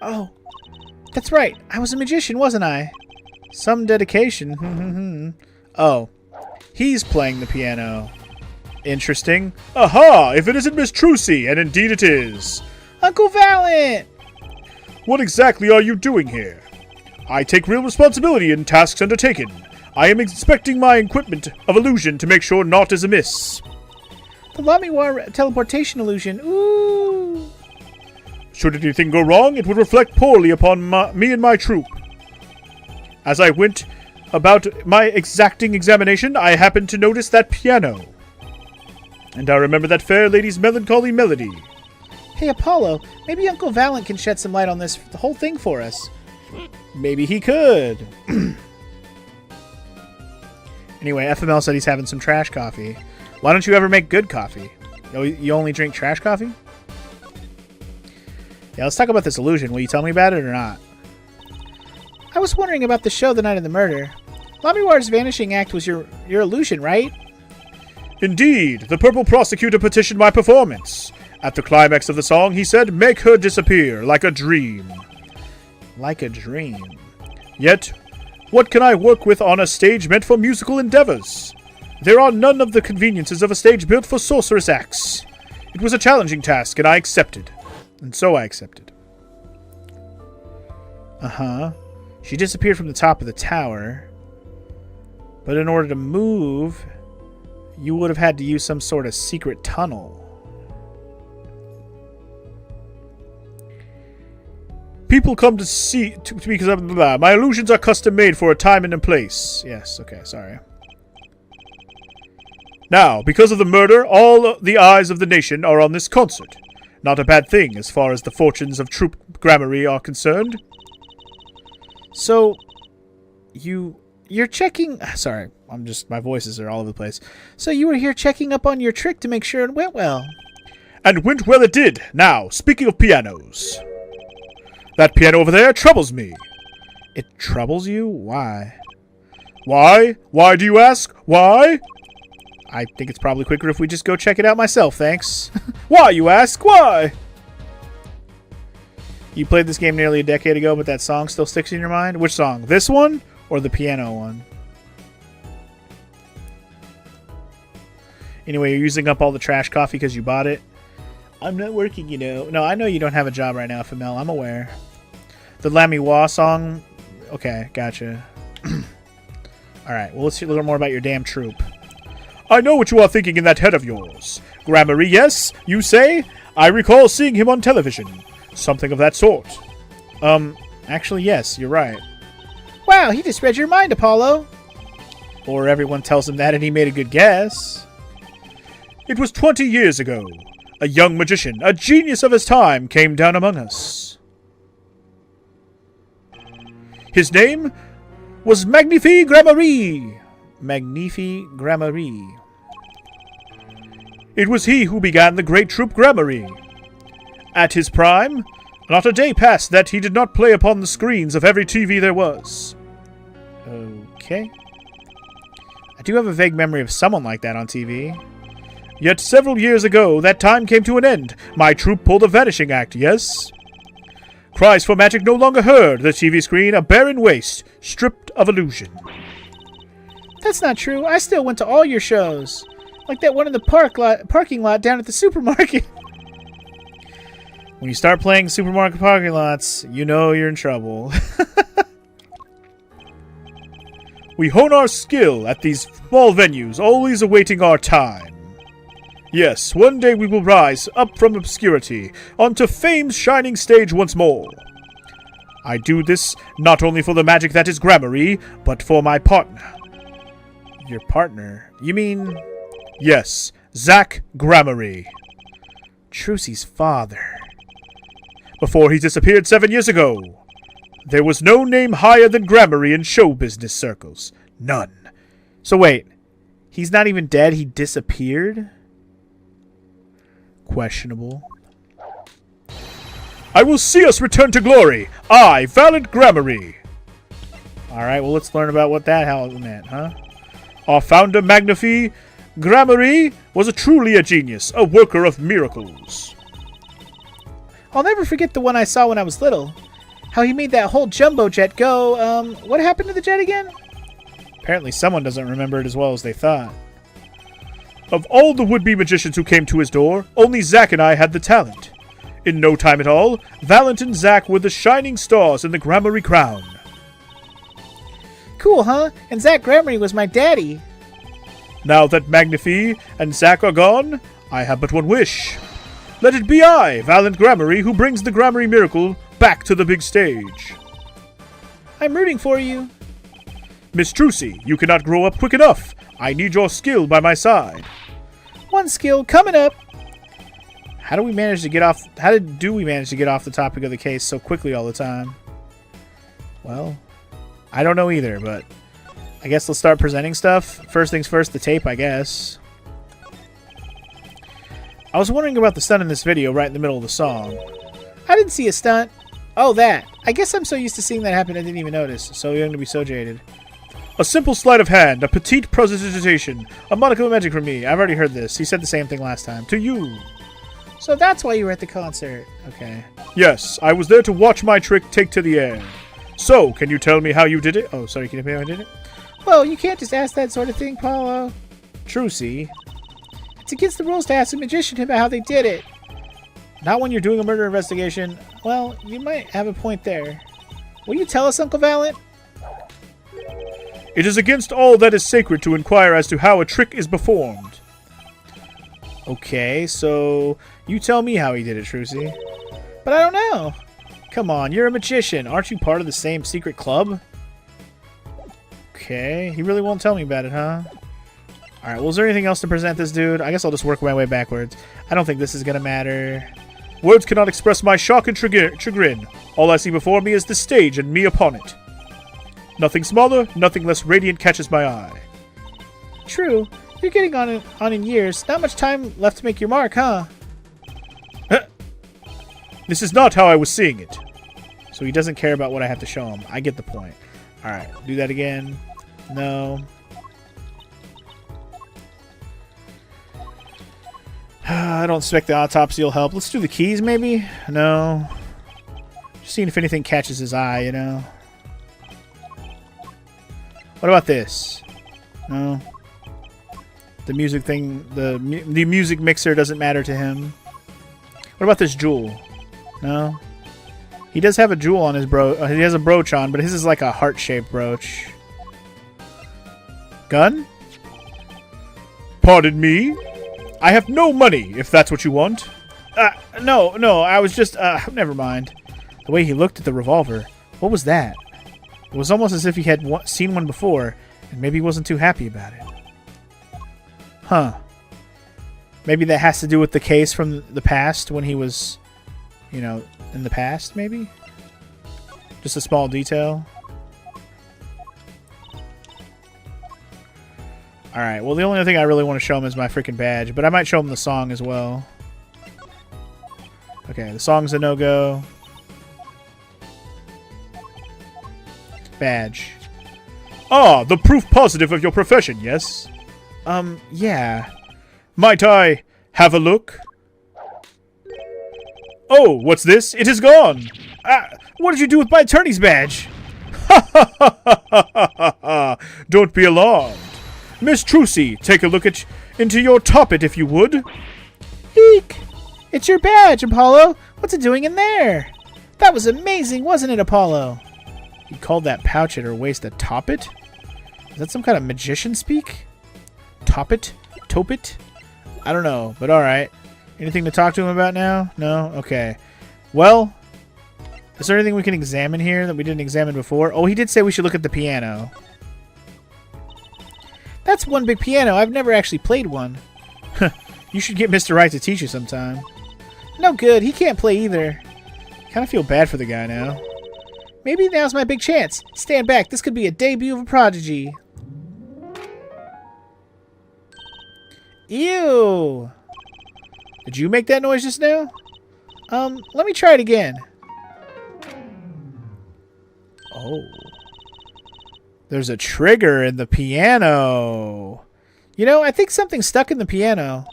Speaker 1: Oh, that's right. I was a magician, wasn't I? Some dedication. Oh, he's playing the piano. Interesting. Aha! If it isn't Miss Trucy, and indeed it is. Uncle Valent! What exactly are you doing here? I take real responsibility in tasks undertaken. I am inspecting my equipment of illusion to make sure naught is amiss. The Lamiwar teleportation illusion. Ooh! Should anything go wrong, it would reflect poorly upon me and my troop. As I went about my exacting examination, I happened to notice that piano. And I remember that fair lady's melancholy melody. Hey, Apollo, maybe Uncle Valent can shed some light on this the whole thing for us. Maybe he could. Anyway, FML said he's having some trash coffee. Why don't you ever make good coffee? You only drink trash coffee? Yeah, let's talk about this illusion. Will you tell me about it or not? I was wondering about the show the night of the murder. Lamiwar's vanishing act was your illusion, right? Indeed. The purple prosecutor petitioned my performance. At the climax of the song, he said, "Make her disappear like a dream." Like a dream. Yet, what can I work with on a stage meant for musical endeavors? There are none of the conveniences of a stage built for sorcerous acts. It was a challenging task, and I accepted. And so I accepted. Uh-huh. She disappeared from the top of the tower. But in order to move, you would have had to use some sort of secret tunnel. People come to see because of blah. My illusions are custom made for a time and a place. Yes, okay, sorry. Now, because of the murder, all the eyes of the nation are on this concert. Not a bad thing as far as the fortunes of Troop Gramarye are concerned. So, you're checking... Sorry, my voices are all over the place. So you were here checking up on your trick to make sure it went well. And went well it did. Now, speaking of pianos... That piano over there troubles me. It troubles you? Why? Why? Why do you ask? Why? I think it's probably quicker if we just go check it out myself, thanks. Why, you ask? Why? You played this game nearly a decade ago, but that song still sticks in your mind? Which song? This one or the piano one? Anyway, you're using up all the trash coffee because you bought it. I'm not working, you know. No, I know you don't have a job right now, FML. I'm aware. The Lamiwar song. Okay, gotcha. Alright, well, let's hear a little more about your damn troop. I know what you are thinking in that head of yours. Gramarye, yes, you say? I recall seeing him on television. Something of that sort. Actually, yes, you're right. Wow, he just read your mind, Apollo. Or everyone tells him that and he made a good guess. It was 20 years ago. A young magician, a genius of his time, came down among us. His name was Magnifi Gramarye. Magnifi Gramarye. It was he who began the great Troop Gramarye. At his prime, not a day passed that he did not play upon the screens of every TV there was. Okay. I do have a vague memory of someone like that on TV. Yet several years ago, that time came to an end. My troop pulled a vanishing act, yes? Cries for magic no longer heard. The TV screen, a barren waste, stripped of illusion. That's not true. I still went to all your shows. Like that one in the parking lot down at the supermarket. When you start playing supermarket parking lots, you know you're in trouble. We hone our skill at these small venues, always awaiting our time. Yes, one day we will rise up from obscurity onto fame's shining stage once more. I do this not only for the magic that is Gramarye, but for my partner. Your partner? You mean... Yes, Zach Gramarye. Trucy's father. Before he disappeared 7 years ago, there was no name higher than Gramarye in show business circles. None. So wait, he's not even dead, he disappeared? Questionable. I will see us return to glory. I, Valent Gramarye. Alright, well, let's learn about what that hell meant, huh? Our founder, Magnifi Gramarye, was truly a genius, a worker of miracles.
Speaker 2: I'll never forget the one I saw when I was little. How he made that whole jumbo jet go, what happened to the jet again?
Speaker 1: Apparently someone doesn't remember it as well as they thought. Of all the would-be magicians who came to his door, only Zack and I had the talent. In no time at all, Valent and Zack were the shining stars in the Gramarye crown.
Speaker 2: Cool, huh? And Zack Gramarye was my daddy.
Speaker 1: Now that Magnifi and Zack are gone, I have but one wish. Let it be I, Valent Gramarye, who brings the Gramarye miracle back to the big stage.
Speaker 2: I'm rooting for you.
Speaker 1: Miss Trucy, you cannot grow up quick enough. I need your skill by my side.
Speaker 2: One skill coming up.
Speaker 1: How do we manage to get off the topic of the case so quickly all the time? Well, I don't know either, but I guess let's start presenting stuff. First things first, the tape, I guess. I was wondering about the stunt in this video right in the middle of the song.
Speaker 2: I didn't see a stunt. Oh, that. I guess I'm so used to seeing that happen I didn't even notice. So young to be so jaded.
Speaker 1: A simple sleight of hand, a petite prestidigitation, a modicum of magic from me. I've already heard this. He said the same thing last time. To you.
Speaker 2: So that's why you were at the concert. Okay.
Speaker 1: Yes, I was there to watch my trick take to the air. So, can you tell me how you did it? Oh, sorry, can you tell me how I did it?
Speaker 2: Well, you can't just ask that sort of thing, Paulo.
Speaker 1: Trucy.
Speaker 2: It's against the rules to ask a magician about how they did it.
Speaker 1: Not when you're doing a murder investigation.
Speaker 2: Well, you might have a point there. Will you tell us, Uncle Valent?
Speaker 1: It is against all that is sacred to inquire as to how a trick is performed. Okay, so you tell me how he did it, Trucy.
Speaker 2: But I don't know.
Speaker 1: Come on, you're a magician. Aren't you part of the same secret club? Okay, he really won't tell me about it, huh? Alright, well, is there anything else to present this dude? I guess I'll just work my way backwards. I don't think this is gonna matter. Words cannot express my shock and chagrin. All I see before me is the stage and me upon it. Nothing smaller, nothing less radiant catches my eye.
Speaker 2: True. You're getting on in years. Not much time left to make your mark, huh?
Speaker 1: This is not how I was seeing it. So he doesn't care about what I have to show him. I get the point. Alright, do that again. No. I don't expect the autopsy will help. Let's do the keys, maybe? No. Just seeing if anything catches his eye, you know? What about this? No. The music thing, the music mixer doesn't matter to him. What about this jewel? No. He does have a jewel on his he has a brooch on, but his is like a heart-shaped brooch. Gun? Pardon me? I have no money, if that's what you want. No, I was just, never mind. The way he looked at the revolver. What was that? It was almost as if he had seen one before, and maybe he wasn't too happy about it. Huh. Maybe that has to do with the case from the past when he was, you know, in the past, maybe? Just a small detail. Alright, well, the only thing I really want to show him is my freaking badge, but I might show him the song as well. Okay, the song's a no-go. Badge. Ah, the proof positive of your profession, yes? Yeah. Might I have a look? Oh, what's this? It is gone! What did you do with my attorney's badge? Ha ha ha ha ha ha ha! Don't be alarmed. Miss Trucy, take a look into your toppet if you would.
Speaker 2: Eek! It's your badge, Apollo! What's it doing in there? That was amazing, wasn't it, Apollo?
Speaker 1: You called that pouch at her waist a toppet? Is that some kind of magician speak? Toppet? Topet? I don't know, but alright. Anything to talk to him about now? No? Okay. Well, is there anything we can examine here that we didn't examine before? Oh, he did say we should look at the piano.
Speaker 2: That's one big piano. I've never actually played one.
Speaker 1: You should get Mr. Wright to teach you sometime.
Speaker 2: No good. He can't play either.
Speaker 1: Kind of feel bad for the guy now.
Speaker 2: Maybe now's my big chance. Stand back. This could be a debut of a prodigy. Ew.
Speaker 1: Did you make that noise just now?
Speaker 2: Let me try it again.
Speaker 1: Oh. There's a trigger in the piano.
Speaker 2: You know, I think something's stuck in the piano.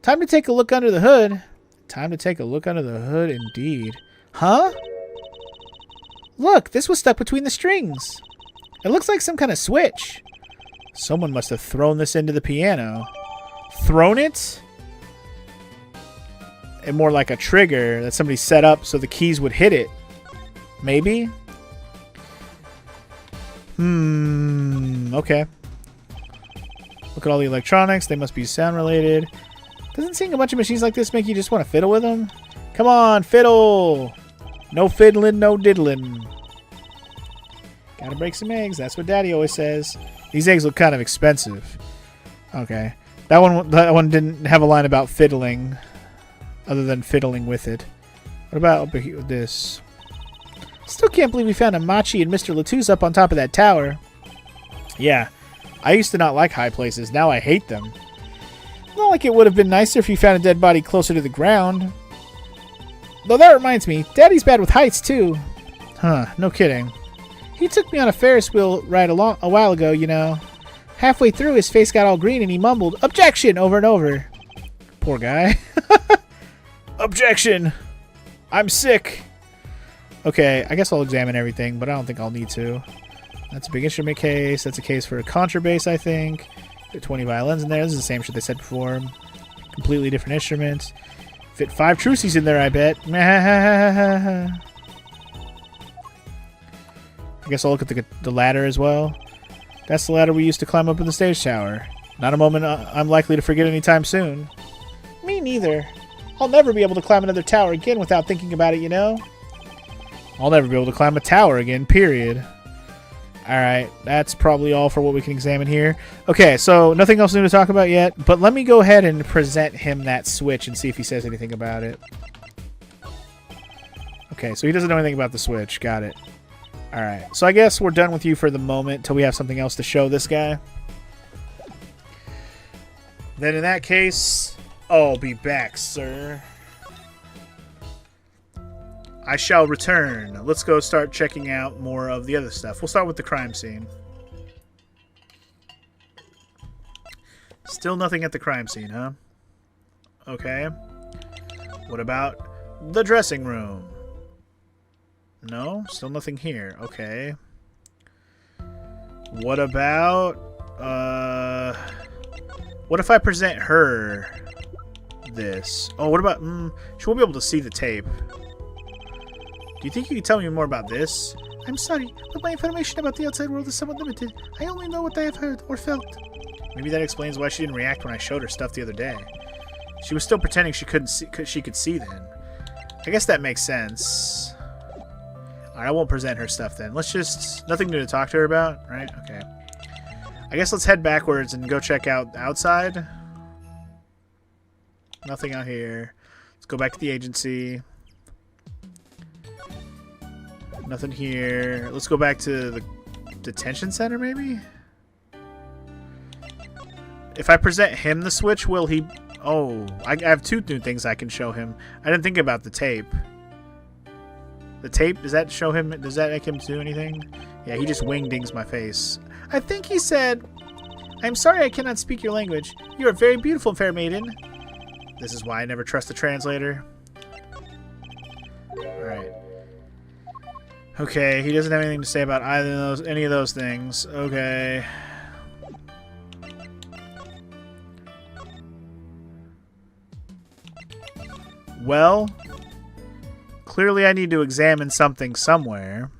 Speaker 2: Time to take a look under the hood.
Speaker 1: Time to take a look under the hood, indeed.
Speaker 2: Huh? Look, this was stuck between the strings. It looks like some kind of switch.
Speaker 1: Someone must have thrown this into the piano. Thrown it? And more like a trigger that somebody set up so the keys would hit it. Maybe? Okay. Look at all the electronics. They must be sound related. Doesn't seeing a bunch of machines like this make you just want to fiddle with them? Come on, fiddle! No fiddling, no diddling. Gotta break some eggs. That's what Daddy always says. These eggs look kind of expensive. Okay. That one didn't have a line about fiddling, other than fiddling with it. What about over here with this?
Speaker 2: Still can't believe we found a Machi and Mr. Latouche up on top of that tower.
Speaker 1: Yeah. I used to not like high places. Now I hate them.
Speaker 2: Not like it would have been nicer if you found a dead body closer to the ground. Though that reminds me, Daddy's bad with heights too.
Speaker 1: Huh, no kidding.
Speaker 2: He took me on a Ferris wheel ride a while ago, you know. Halfway through, his face got all green and he mumbled, "Objection!" over and over.
Speaker 1: Poor guy. Objection! I'm sick! Okay, I guess I'll examine everything, but I don't think I'll need to. That's a big instrument case. That's a case for a contrabass, I think. Fit 20 violins in there. This is the same shit they said before. Completely different instruments. Fit 5 Trucies in there, I bet. I guess I'll look at the ladder as well. That's the ladder we used to climb up in the stage tower. Not a moment I'm likely to forget anytime soon.
Speaker 2: Me neither. I'll never be able to climb another tower again without thinking about it, you know?
Speaker 1: I'll never be able to climb a tower again, period. Alright, that's probably all for what we can examine here. Okay, so nothing else new to talk about yet, but let me go ahead and present him that switch and see if he says anything about it. Okay, so he doesn't know anything about the switch. Got it. Alright, so I guess we're done with you for the moment till we have something else to show this guy. Then in that case, I'll be back, sir. I shall return. Let's go start checking out more of the other stuff. We'll start with the crime scene. Still nothing at the crime scene, huh? Okay. What about the dressing room? No? Still nothing here. Okay. What about... what if I present her this? Oh, what about... she won't be able to see the tape. Do you think you can tell me more about this?
Speaker 2: I'm sorry, but my information about the outside world is somewhat limited. I only know what I have heard or felt.
Speaker 1: Maybe that explains why she didn't react when I showed her stuff the other day. She was still pretending she couldn't see. She could see then. I guess that makes sense. Alright, I won't present her stuff then. Let's just... Nothing new to talk to her about, right? Okay. I guess let's head backwards and go check out outside. Nothing out here. Let's go back to the agency. Nothing here. Let's go back to the detention center, maybe? If I present him the switch, will he... Oh, I have 2 new things I can show him. I didn't think about the tape. The tape, does that show him... Does that make him do anything? Yeah, he just wing-dings my face.
Speaker 2: I think he said, "I'm sorry I cannot speak your language. You are very beautiful, fair maiden."
Speaker 1: This is why I never trust a translator. Alright. Okay, he doesn't have anything to say about either of those, any of those things. Okay. Well, clearly I need to examine something somewhere.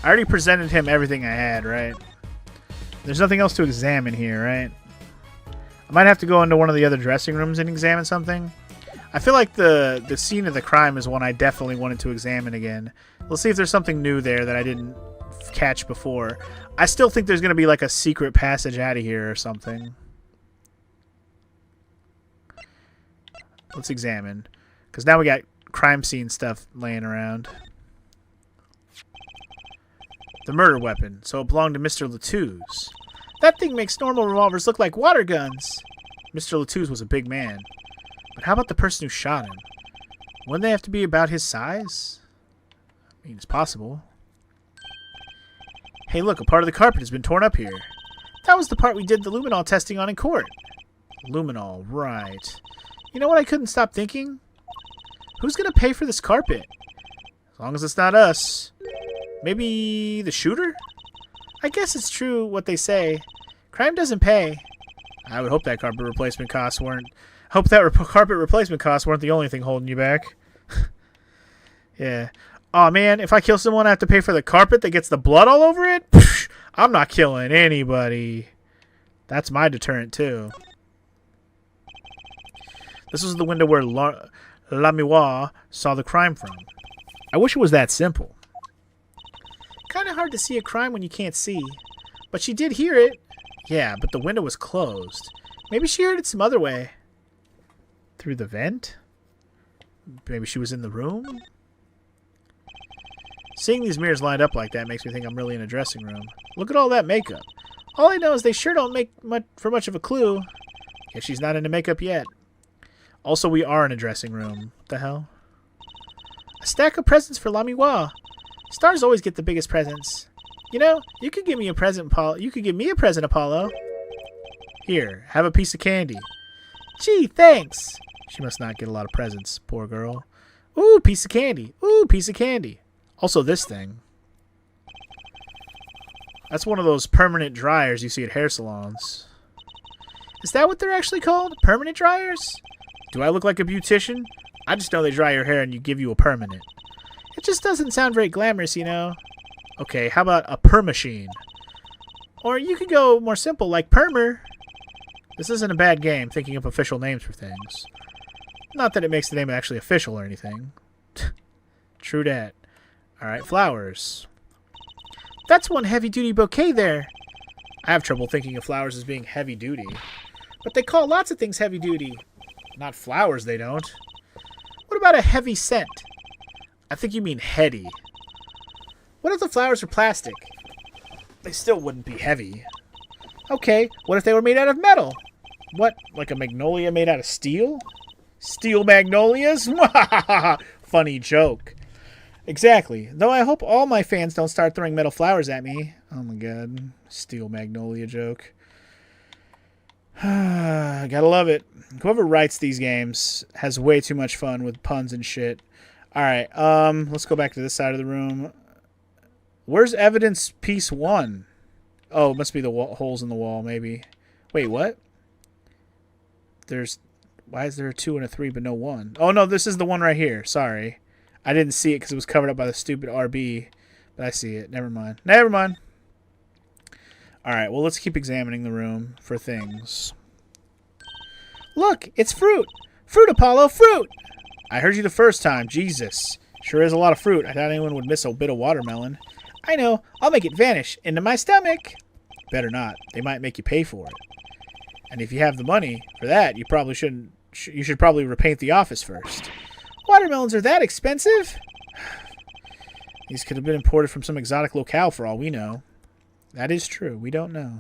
Speaker 1: I already presented him everything I had, right? There's nothing else to examine here, right? I might have to go into one of the other dressing rooms and examine something. I feel like the scene of the crime is one I definitely wanted to examine again. Let's see if there's something new there that I didn't catch before. I still think there's going to be like a secret passage out of here or something. Let's examine. Because now we got crime scene stuff laying around. The murder weapon. So it belonged to Mr. Latouche.
Speaker 2: That thing makes normal revolvers look like water guns.
Speaker 1: Mr. Latouche was a big man. But how about the person who shot him? Wouldn't they have to be about his size? I mean, it's possible. Hey, look, a part of the carpet has been torn up here. That was the part we did the luminol testing on in court. Luminol, right. You know what I couldn't stop thinking? Who's going to pay for this carpet? As long as it's not us. Maybe the shooter? I guess it's true what they say. Crime doesn't pay. I would hope that carpet replacement costs weren't... carpet replacement costs weren't the only thing holding you back. Yeah. Aw, man, if I kill someone, I have to pay for the carpet that gets the blood all over it? Psh, I'm not killing anybody. That's my deterrent, too. This was the window where Lamiwa saw the crime from. I wish it was that simple. Kind of hard to see a crime when you can't see. But she did hear it. Yeah, but the window was closed. Maybe she heard it some other way. Through the vent? Maybe she was in the room? Seeing these mirrors lined up like that makes me think I'm really in a dressing room. Look at all that makeup. All I know is they sure don't make for much of a clue. Guess she's not into makeup yet. Also, we are in a dressing room. What the hell? A stack of presents for Lamiwa. Stars always get the biggest presents. You know, you could give me a present, Apollo. You could give me a present, Apollo. Here, have a piece of candy. Gee, thanks. She must not get a lot of presents, poor girl. Ooh, piece of candy. Ooh, piece of candy. Also this thing. That's one of those permanent dryers you see at hair salons. Is that what they're actually called? Permanent dryers? Do I look like a beautician? I just know they dry your hair and you give you a permanent. It just doesn't sound very glamorous, you know. Okay, how about a permachine? Or you could go more simple, like permer. This isn't a bad game, thinking up official names for things. Not that it makes the name actually official or anything. True dat. Alright, flowers. That's one heavy-duty bouquet there. I have trouble thinking of flowers as being heavy-duty. But they call lots of things heavy-duty. Not flowers, they don't. What about a heavy scent? I think you mean heady. What if the flowers were plastic? They still wouldn't be heavy. Okay, what if they were made out of metal? What, like a magnolia made out of steel? Steel magnolias? Funny joke. Exactly. Though I hope all my fans don't start throwing metal flowers at me. Oh my god. Steel magnolia joke. Gotta love it. Whoever writes these games has way too much fun with puns and shit. Alright, let's go back to this side of the room. Where's evidence piece 1? Oh, it must be the holes in the wall, maybe. Wait, what? Why is there a 2 and a 3 but no 1? Oh, no, this is the one right here. Sorry. I didn't see it because it was covered up by the stupid RB. But I see it. Never mind. Never mind. Alright, well, let's keep examining the room for things. Look, it's fruit. Fruit, Apollo, fruit. I heard you the first time. Jesus. Sure is a lot of fruit. I thought anyone would miss a bit of watermelon. I know. I'll make it vanish into my stomach. Better not. They might make you pay for it. And if you have the money for that, you probably shouldn't. You should probably repaint the office first. Watermelons are that expensive? These could have been imported from some exotic locale for all we know. That is true. We don't know.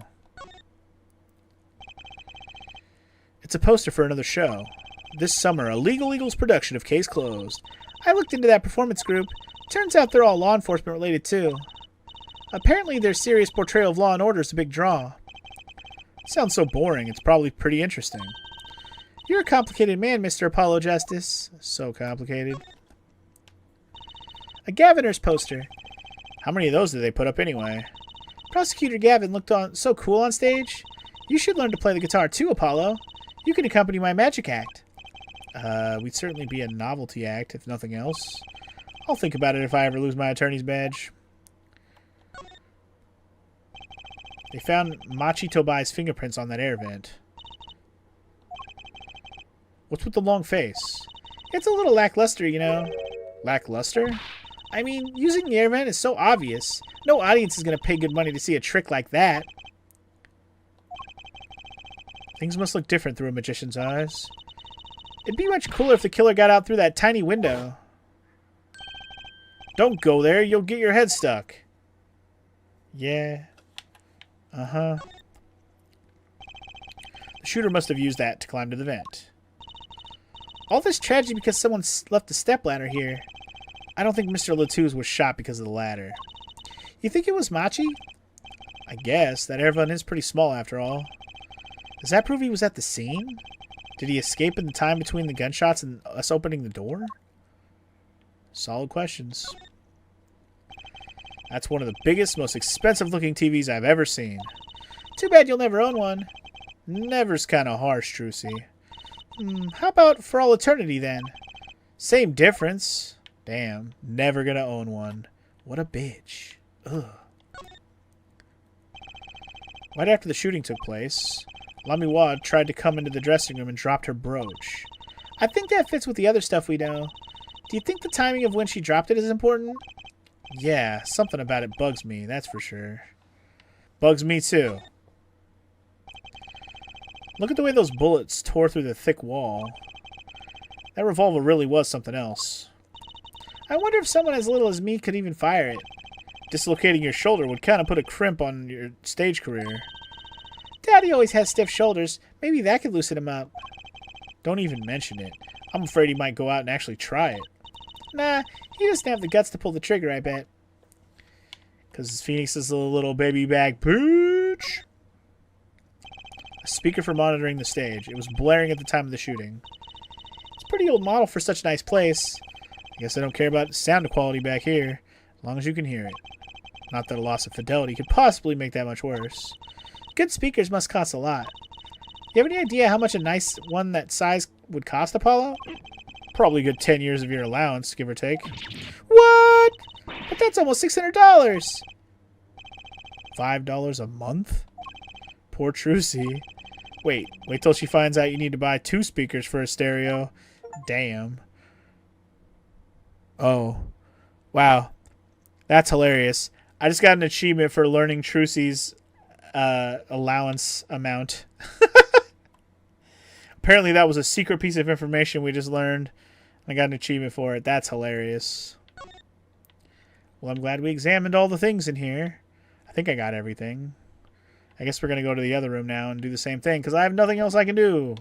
Speaker 1: It's a poster for another show. This summer, a Legal Eagles production of Case Closed. I looked into that performance group. Turns out they're all law enforcement related too. Apparently their serious portrayal of law and order is a big draw. Sounds so boring. It's probably pretty interesting. You're a complicated man, Mr. Apollo Justice. So complicated. A Gaviner's poster. How many of those did they put up anyway? Prosecutor Gavin looked so cool on stage. You should learn to play the guitar too, Apollo. You can accompany my magic act. We'd certainly be a novelty act, if nothing else. I'll think about it if I ever lose my attorney's badge. They found Machi Tobai's fingerprints on that air vent. What's with the long face? It's a little lackluster, you know. Lackluster? I mean, using the air vent is so obvious. No audience is going to pay good money to see a trick like that. Things must look different through a magician's eyes. It'd be much cooler if the killer got out through that tiny window. Don't go there, you'll get your head stuck. Yeah. Uh-huh. The The shooter must have used that to climb to the vent.
Speaker 2: All this tragedy because someone left the stepladder here. I don't think Mr. Latouze was shot because of the ladder. You think it was Machi?
Speaker 1: I guess. That air vent is pretty small after all.
Speaker 2: Does that prove he was at the scene?
Speaker 1: Did he escape in the time between the gunshots and us opening the door? Solid questions. That's one of the biggest, most expensive looking TVs I've ever seen.
Speaker 2: Too bad you'll never own one.
Speaker 1: Never's kind of harsh, Trucy.
Speaker 2: How about for all eternity then?
Speaker 1: Same difference. Damn, never gonna own one. What a bitch. Ugh. Right after the shooting took place, Lamiwa tried to come into the dressing room and dropped her brooch.
Speaker 2: I think that fits with the other stuff we know. Do you think the timing of when she dropped it is important?
Speaker 1: Yeah, something about it bugs me, that's for sure. Bugs me too. Look at the way those bullets tore through the thick wall. That revolver really was something else.
Speaker 2: I wonder if someone as little as me could even fire it.
Speaker 1: Dislocating your shoulder would kind of put a crimp on your stage career.
Speaker 2: Daddy always has stiff shoulders. Maybe that could loosen him up.
Speaker 1: Don't even mention it. I'm afraid he might go out and actually try it.
Speaker 2: Nah, he doesn't have the guts to pull the trigger, I bet.
Speaker 1: Because Phoenix is a little baby bag bitch. A speaker for monitoring the stage. It was blaring at the time of the shooting.
Speaker 2: It's a pretty old model for such a nice place.
Speaker 1: I guess I don't care about sound quality back here, as long as you can hear it. Not that a loss of fidelity could possibly make that much worse.
Speaker 2: Good speakers must cost a lot. You have any idea how much a nice one that size would cost, Apollo?
Speaker 1: Probably a good 10 years of your allowance, give or take.
Speaker 2: What? But that's almost $600.
Speaker 1: $5 a month? Poor Trucy. Wait till she finds out you need to buy 2 speakers for a stereo. Damn. Oh. Wow. That's hilarious. I just got an achievement for learning Trucy's allowance amount. Apparently that was a secret piece of information we just learned. I got an achievement for it. That's hilarious. Well, I'm glad we examined all the things in here. I think I got everything. I guess we're going to go to the other room now and do the same thing, because I have nothing else I can do.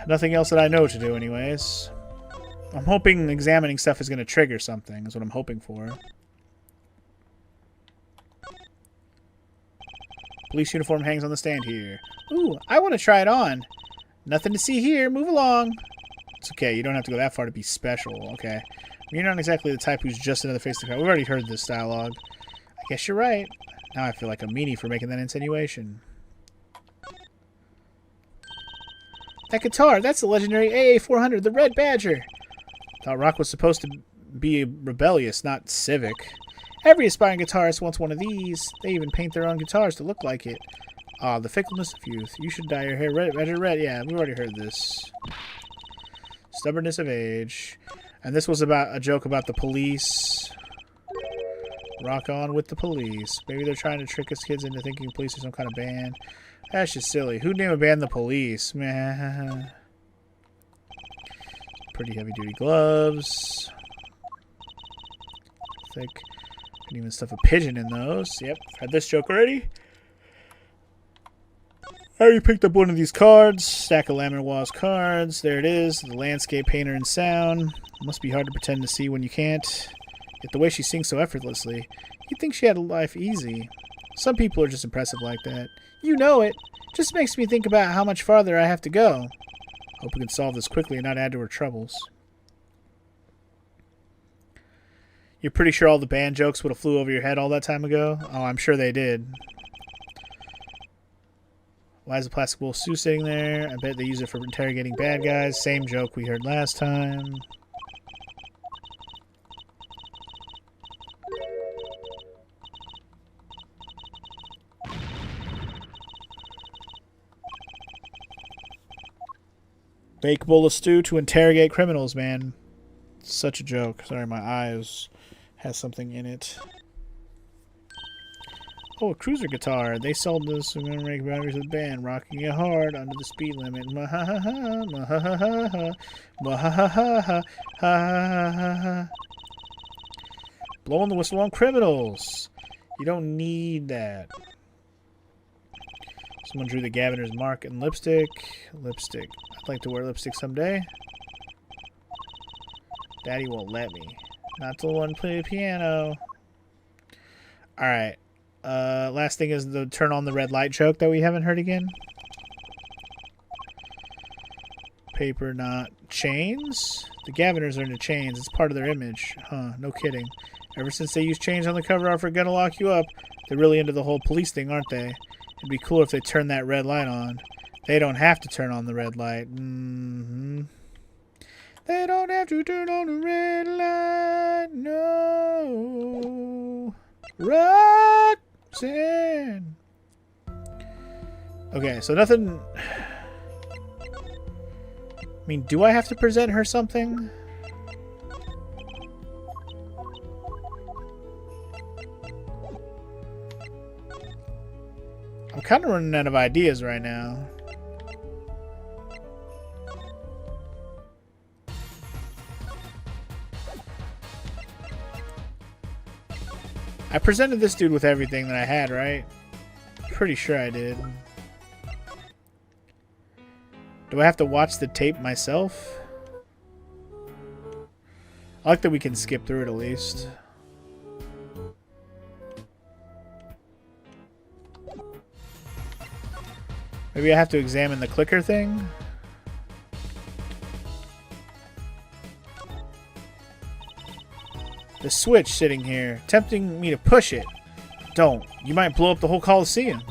Speaker 1: Nothing else that I know to do, anyways. I'm hoping examining stuff is going to trigger something, is what I'm hoping for. Police uniform hangs on the stand here.
Speaker 2: Ooh, I want to try it on. Nothing to see here. Move along.
Speaker 1: It's okay. You don't have to go that far to be special. Okay. You're not exactly the type who's just another face to crowd. We've already heard this dialogue. I guess you're right. Now I feel like a meanie for making that insinuation.
Speaker 2: That guitar, that's the legendary AA400, the Red Badger.
Speaker 1: Thought rock was supposed to be rebellious, not civic.
Speaker 2: Every aspiring guitarist wants one of these. They even paint their own guitars to look like it.
Speaker 1: Ah, the fickleness of youth. You should dye your hair red. Yeah, we've already heard this. Stubbornness of age. And this was about a joke about the police. Rock on with the police. Maybe they're trying to trick us kids into thinking police are some kind of band. That's just silly. Who'd name a band the Police? Meh. Pretty heavy-duty gloves. Thick. Can even stuff a pigeon in those. Yep, had this joke already. I already picked up one of these cards. Stack of Lamiroir's cards. There it is. The landscape painter in sound. Must be hard to pretend to see when you can't. Yet the way she sings so effortlessly, you'd think she had a life easy. Some people are just impressive like that.
Speaker 2: You know it. Just makes me think about how much farther I have to go.
Speaker 1: Hope we can solve this quickly and not add to her troubles. You're pretty sure all the band jokes would have flew over your head all that time ago? Oh, I'm sure they did. Why is the plastic wool suit sitting there? I bet they use it for interrogating bad guys. Same joke we heard last time. Bake bowl of stew to interrogate criminals, man. Such a joke. Sorry, my eyes has something in it. Oh, a cruiser guitar. They sold this to make members of the band, rocking it hard under the speed limit. Mahahaha, mahahaha, mahahaha, ha. Blowing the whistle on criminals. You don't need that. Someone drew the Gaviner's mark in lipstick. Lipstick. I'd like to wear lipstick someday. Daddy won't let me. Not till one play the piano. Alright. Last thing is the turn on the red light joke that we haven't heard again. Paper, not chains. The Gaviners are into chains. It's part of their image. Huh, no kidding. Ever since they used chains on the cover art for Gonna Lock You Up, they're really into the whole police thing, aren't they? It'd be cool if they turned that red light on. They don't have to turn on the red light. They don't have to turn on the red light. No. Roxanne. Okay, so nothing... I mean, do I have to present her something? I'm kind of running out of ideas right now. I presented this dude with everything that I had, right? Pretty sure I did. Do I have to watch the tape myself? I like that we can skip through it at least. Maybe I have to examine the clicker thing? The switch sitting here, tempting me to push it. Don't. You might blow up the whole Coliseum.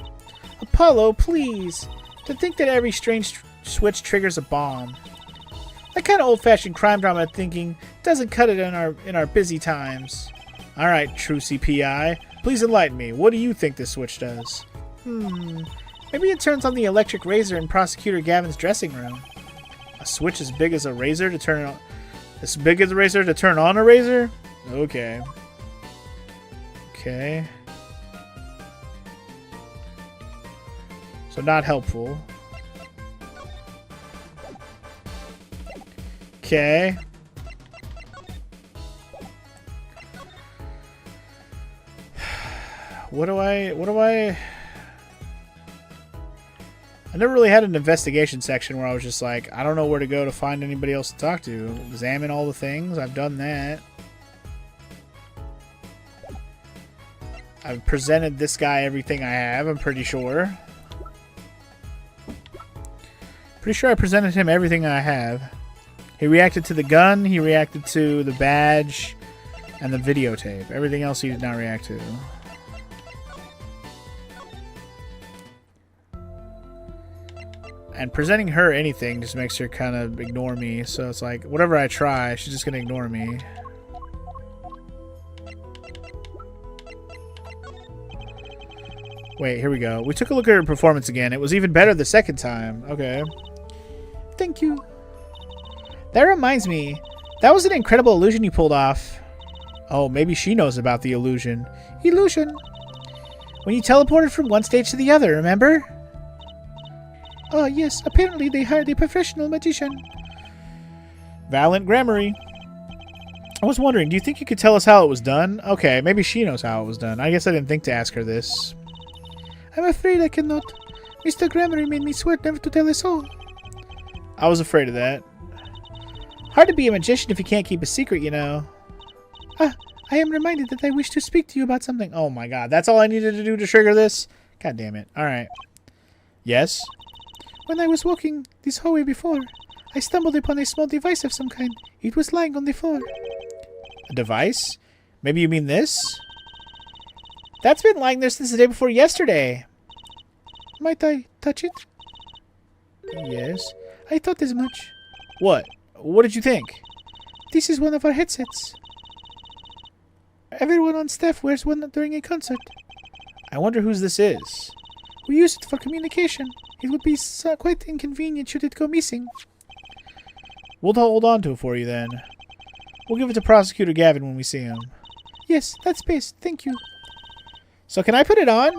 Speaker 1: Apollo, please. To think that every strange switch triggers a bomb. That kind of old-fashioned crime drama thinking doesn't cut it in our busy times. All right, true CPI. Please enlighten me. What do you think this switch does? Maybe it turns on the electric razor in Prosecutor Gavin's dressing room. A switch as big as a razor to turn on... As big as a razor to turn on a razor? Okay. Okay. So not helpful. Okay. What do I... I never really had an investigation section where I was just like, I don't know where to go to find anybody else to talk to. Examine all the things. I've done that. I've presented this guy everything I have, I'm pretty sure. Pretty sure I presented him everything I have. He reacted to the gun, he reacted to the badge, and the videotape. Everything else he did not react to. And presenting her anything just makes her kind of ignore me. So it's like, whatever I try, she's just going to ignore me. Wait, here we go. We took a look at her performance again. It was even better the second time. Okay. Thank you. That reminds me. That was an incredible illusion you pulled off. Oh, maybe she knows about the illusion. Illusion? When you teleported from one stage to the other, remember? Oh, yes. Apparently they hired a professional magician. Valiant Gramarye. I was wondering, do you think you could tell us how it was done? Okay, maybe she knows how it was done. I guess I didn't think to ask her this. I'm afraid I cannot. Mr. Gramarye made me swear never to tell us all. I was afraid of that. Hard to be a magician if you can't keep a secret, you know. Ah, I am reminded that I wish to speak to you about something. Oh my god, that's all I needed to do to trigger this? God damn it. Alright. Yes? When I was walking this hallway before, I stumbled upon a small device of some kind. It was lying on the floor. A device? Maybe you mean this? That's been lying there since the day before yesterday. Might I touch it? Yes. I thought as much. What? What did you think? This is one of our headsets. Everyone on staff wears one during a concert. I wonder whose this is. We use it for communication. It would be quite inconvenient should it go missing. We'll hold on to it for you then. We'll give it to Prosecutor Gavin when we see him. Yes, that's best. Thank you. So can I put it on?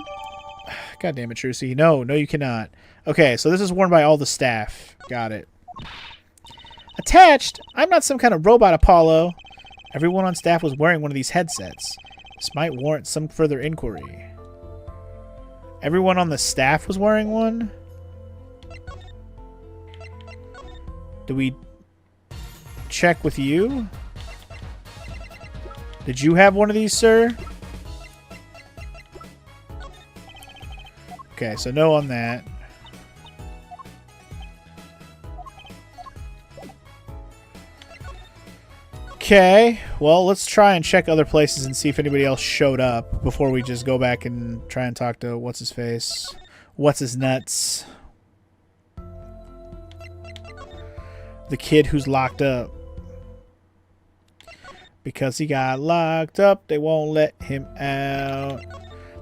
Speaker 1: God damn it, Trucy. No, you cannot. Okay, so this is worn by all the staff. Got it. Attached? I'm not some kind of robot, Apollo. Everyone on staff was wearing one of these headsets. This might warrant some further inquiry. Everyone on the staff was wearing one? Do we check with you? Did you have one of these, sir? Okay, so no on that. Okay, well, let's try and check other places and see if anybody else showed up before we just go back and try and talk to what's-his-face. What's-his-nuts. The kid who's locked up. Because he got locked up, they won't let him out.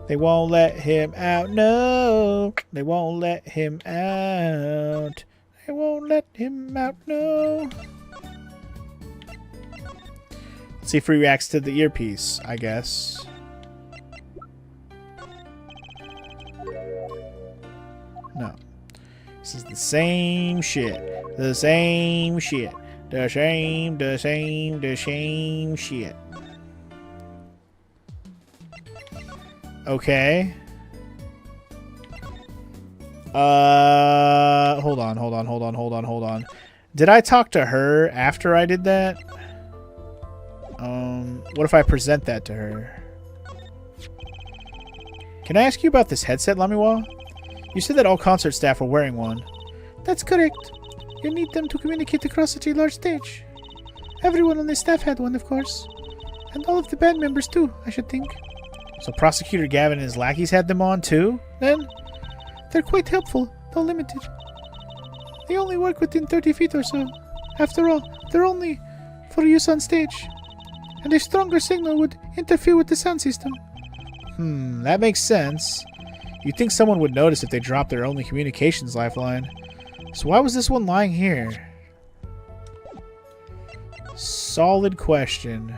Speaker 1: They won't let him out, no. They won't let him out. They won't let him out, no. Let's see if he reacts to the earpiece, I guess. No. This is the same shit. The same shit. The same shit. Okay. Hold on. Did I talk to her after I did that? What if I present that to her? Can I ask you about this headset, Lamiwa? You said that all concert staff were wearing one. That's correct. You need them to communicate across such a large stage. Everyone on the staff had one, of course. And all of the band members, too, I should think. So Prosecutor Gavin and his lackeys had them on, too, then? They're quite helpful, though limited. They only work within 30 feet or so. After all, they're only for use on stage. And a stronger signal would interfere with the sound system. That makes sense. You'd think someone would notice if they dropped their only communications lifeline. So why was this one lying here? Solid question.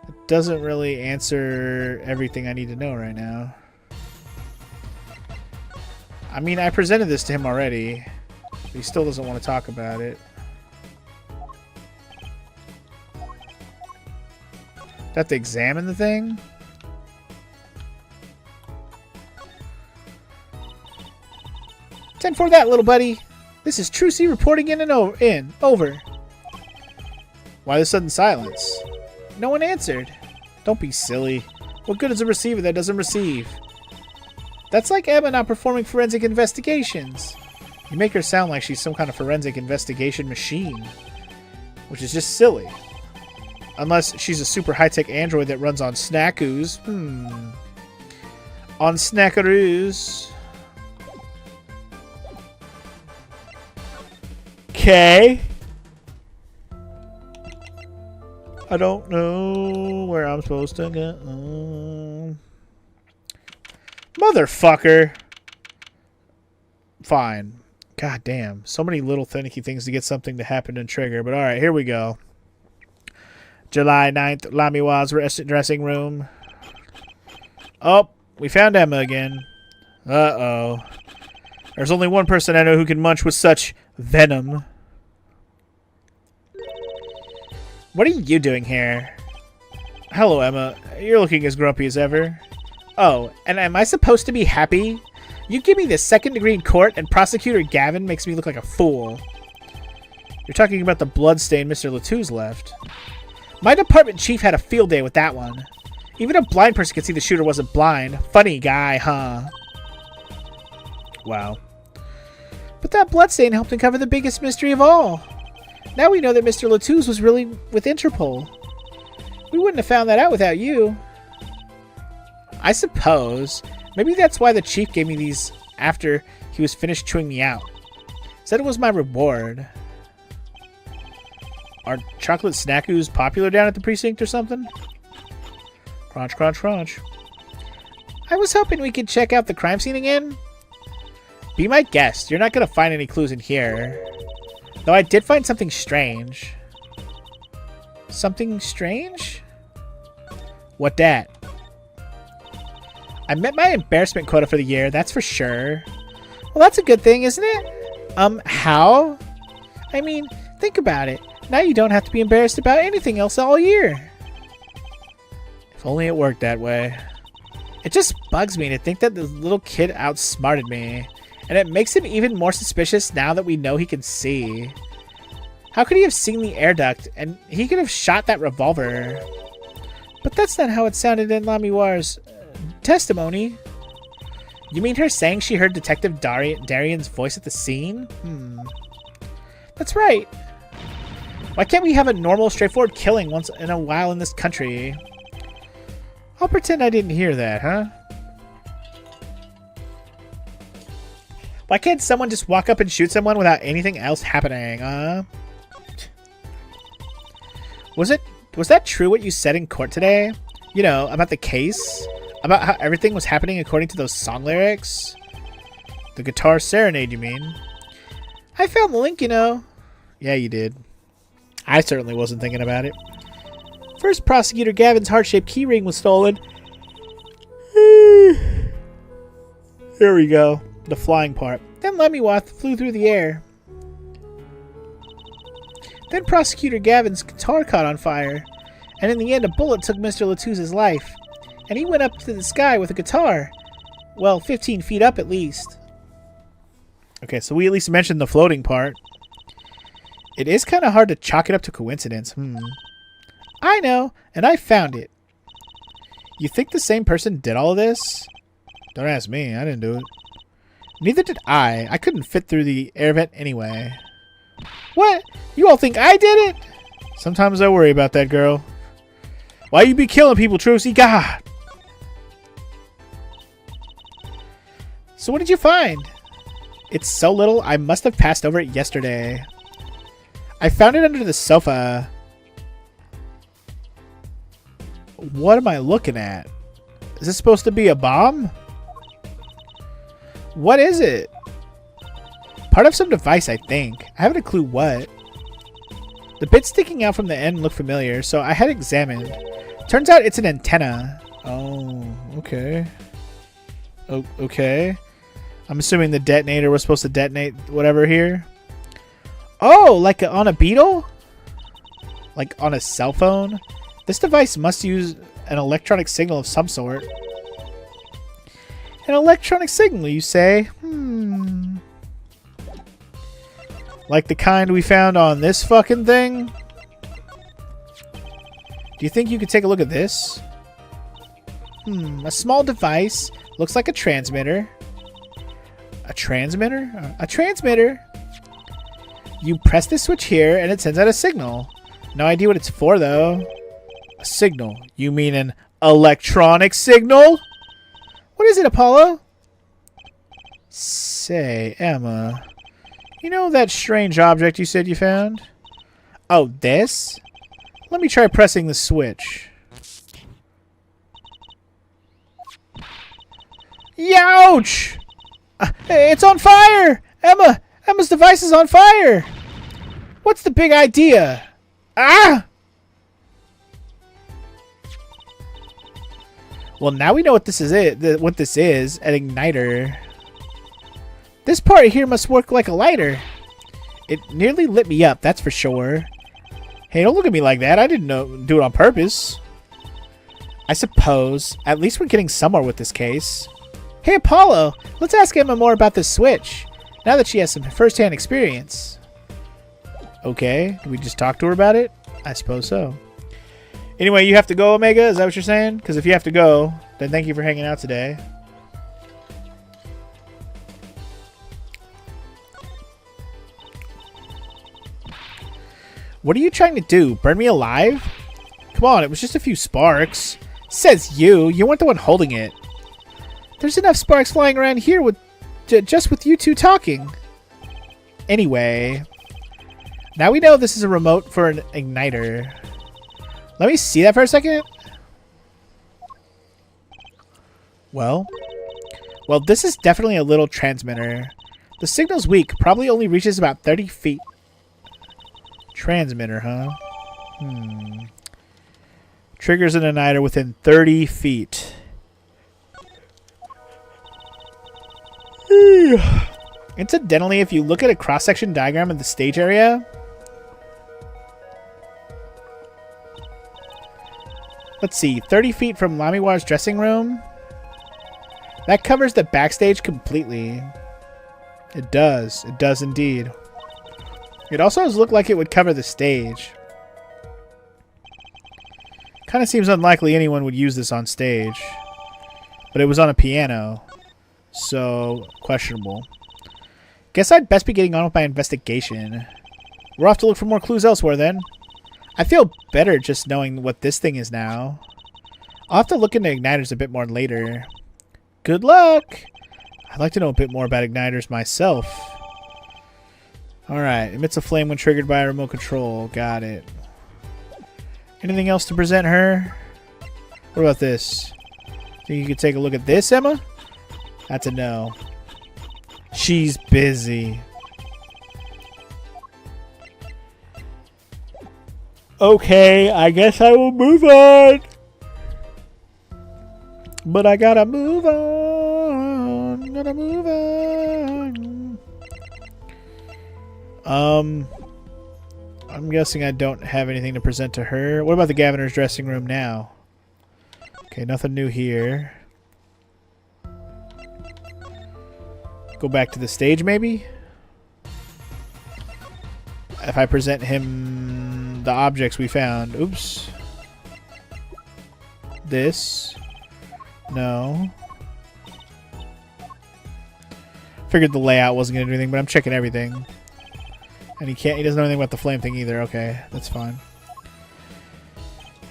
Speaker 1: It doesn't really answer everything I need to know right now. I mean, I presented this to him already. But he still doesn't want to talk about it. Do I have to examine the thing? Ten for that, little buddy. This is Trucy reporting in and over. Why the sudden silence? No one answered. Don't be silly. What good is a receiver that doesn't receive? That's like Emma not performing forensic investigations. You make her sound like she's some kind of forensic investigation machine. Which is just silly. Unless she's a super high-tech android that runs on snackoos. On snackaroos. Okay. I don't know where I'm supposed to go. Motherfucker. Fine. God damn. So many little finicky things to get something to happen and trigger. But alright, here we go. July 9th, Lamiwa's dressing room. Oh, we found Emma again. Uh-oh. There's only one person I know who can munch with such venom. What are you doing here? Hello, Emma. You're looking as grumpy as ever. Oh, and am I supposed to be happy? You give me this second degree in court, and Prosecutor Gavin makes me look like a fool. You're talking about the bloodstain Mr. Latou's left. My department chief had a field day with that one. Even a blind person could see the shooter wasn't blind. Funny guy, huh? Wow. But that bloodstain helped uncover the biggest mystery of all. Now we know that Mr. Latou's was really with Interpol. We wouldn't have found that out without you. I suppose. Maybe that's why the chief gave me these after he was finished chewing me out. Said it was my reward. Are chocolate snackoos popular down at the precinct or something? Crunch, crunch, crunch. I was hoping we could check out the crime scene again. Be my guest. You're not going to find any clues in here. Though I did find something strange. Something strange? What dat? I met my embarrassment quota for the year, that's for sure. Well, that's a good thing, isn't it? How? I mean, think about it. Now you don't have to be embarrassed about anything else all year. If only it worked that way.
Speaker 2: It just bugs me to think that the little kid outsmarted me. And it makes him even more suspicious now that we know he can see. How could he have seen the air duct? And he could have shot that revolver. But that's not how it sounded in Lamiwar's testimony. You mean her saying she heard Detective Darian's voice at the scene? That's right. Why can't we have a normal, straightforward killing once in a while in this country? I'll pretend I didn't hear that, huh? Why can't someone just walk up and shoot someone without anything else happening, Was that true what you said in court today? You know, about the case? About how everything was happening according to those song lyrics? The guitar serenade, you mean? I found the link, you know. Yeah, you did. I certainly wasn't thinking about it. First, Prosecutor Gavin's heart-shaped keyring was stolen. Here we go. The flying part. Then Lemmiwath flew through the air. Then Prosecutor Gavin's guitar caught on fire. And in the end, a bullet took Mr. Latouse's life. And he went up to the sky with a guitar. Well, 15 feet up at least. Okay, so we at least mentioned the floating part. It is kind of hard to chalk it up to coincidence. I know, and I found it. You think the same person did all of this? Don't ask me, I didn't do it. Neither did I. I couldn't fit through the air vent anyway. What? You all think I did it? Sometimes I worry about that, girl. Why you be killing people, Trucy? God! So what did you find? It's so little, I must have passed over it yesterday. I found it under the sofa. What am I looking at? Is this supposed to be a bomb? What is it? Part of some device, I think. I haven't a clue what. The bit sticking out from the end looked familiar, so I had examined. Turns out it's an antenna. Oh, okay. Oh, okay. I'm assuming the detonator was supposed to detonate whatever here. Oh, like on a Beetle? Like on a cell phone? This device must use an electronic signal of some sort. An electronic signal, you say? Like the kind we found on this fucking thing? Do you think you could take a look at this? A small device. Looks like a transmitter. A transmitter? A transmitter. You press the switch here and it sends out a signal. No idea what it's for though. A signal? You mean an electronic signal? What is it, Apollo? Say, Emma. You know that strange object you said you found? Oh, this? Let me try pressing the switch. Youch! It's on fire! Emma's device is on fire! What's the big idea? Ah! Well, now we know what this is. An igniter. This part here must work like a lighter. It nearly lit me up, that's for sure. Hey, don't look at me like that. I didn't do it on purpose. I suppose. At least we're getting somewhere with this case. Hey, Apollo, let's ask Emma more about this switch. Now that she has some first-hand experience. Okay, do we just talk to her about it? I suppose so. Anyway, you have to go, Omega? Is that what you're saying? Because if you have to go, then thank you for hanging out today. What are you trying to do? Burn me alive? Come on, it was just a few sparks. Says you. You weren't the one holding it. There's enough sparks flying around here with just with you two talking. Anyway, now we know this is a remote for an igniter. Let me see that for a second. Well, this is definitely a little transmitter. The signal's weak, probably only reaches about 30 feet. Transmitter, huh? Triggers an igniter within 30 feet. Incidentally, if you look at a cross-section diagram of the stage area, let's see, 30 feet from Lamiwar's dressing room.
Speaker 1: That covers the backstage completely. It does. It does indeed. It also does look like it would cover the stage. Kind of seems unlikely anyone would use this on stage. But it was on a piano. So, questionable. Guess I'd best be getting on with my investigation. We're off to look for more clues elsewhere then. I feel better just knowing what this thing is now. I'll have to look into igniters a bit more later. Good luck! I'd like to know a bit more about igniters myself. Alright, emits a flame when triggered by a remote control. Got it. Anything else to present her? What about this? Think you could take a look at this, Emma? That's a no. She's busy. Okay, I guess I will move on. But I gotta move on. Gotta move on. I'm guessing I don't have anything to present to her. What about the Gaviner's dressing room now? Okay, nothing new here. Go back to the stage, maybe? If I present him the objects we found. Oops. This. No. Figured the layout wasn't going to do anything, but I'm checking everything. And he doesn't know anything about the flame thing either. Okay, that's fine.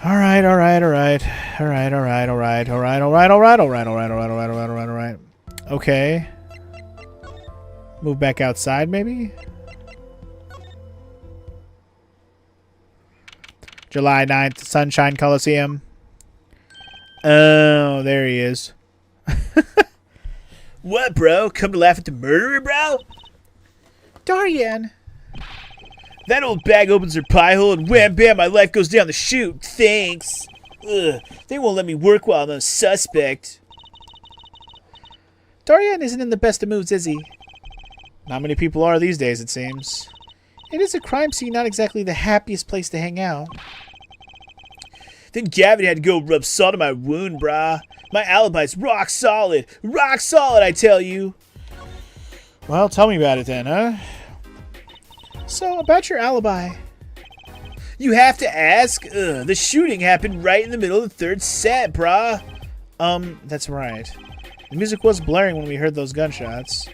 Speaker 1: Alright. Okay. Move back outside, maybe? July 9th, Sunshine Coliseum. Oh, there he is. What, bro? Come to laugh at the murderer, bro?
Speaker 2: Dorian!
Speaker 1: That old bag opens her pie hole and wham bam, my life goes down the chute. Thanks. Ugh, they won't let me work while I'm a suspect.
Speaker 2: Dorian isn't in the best of moods, is he?
Speaker 1: Not many people are these days, it seems.
Speaker 2: It is a crime scene, not exactly the happiest place to hang out.
Speaker 1: Then Gavin had to go rub salt on my wound, brah. My alibi's rock solid. Rock solid, I tell you. Well, tell me about it then, huh?
Speaker 2: So, about your alibi.
Speaker 1: You have to ask? The shooting happened right in the middle of the third set, brah. That's right. The music was blaring when we heard those gunshots.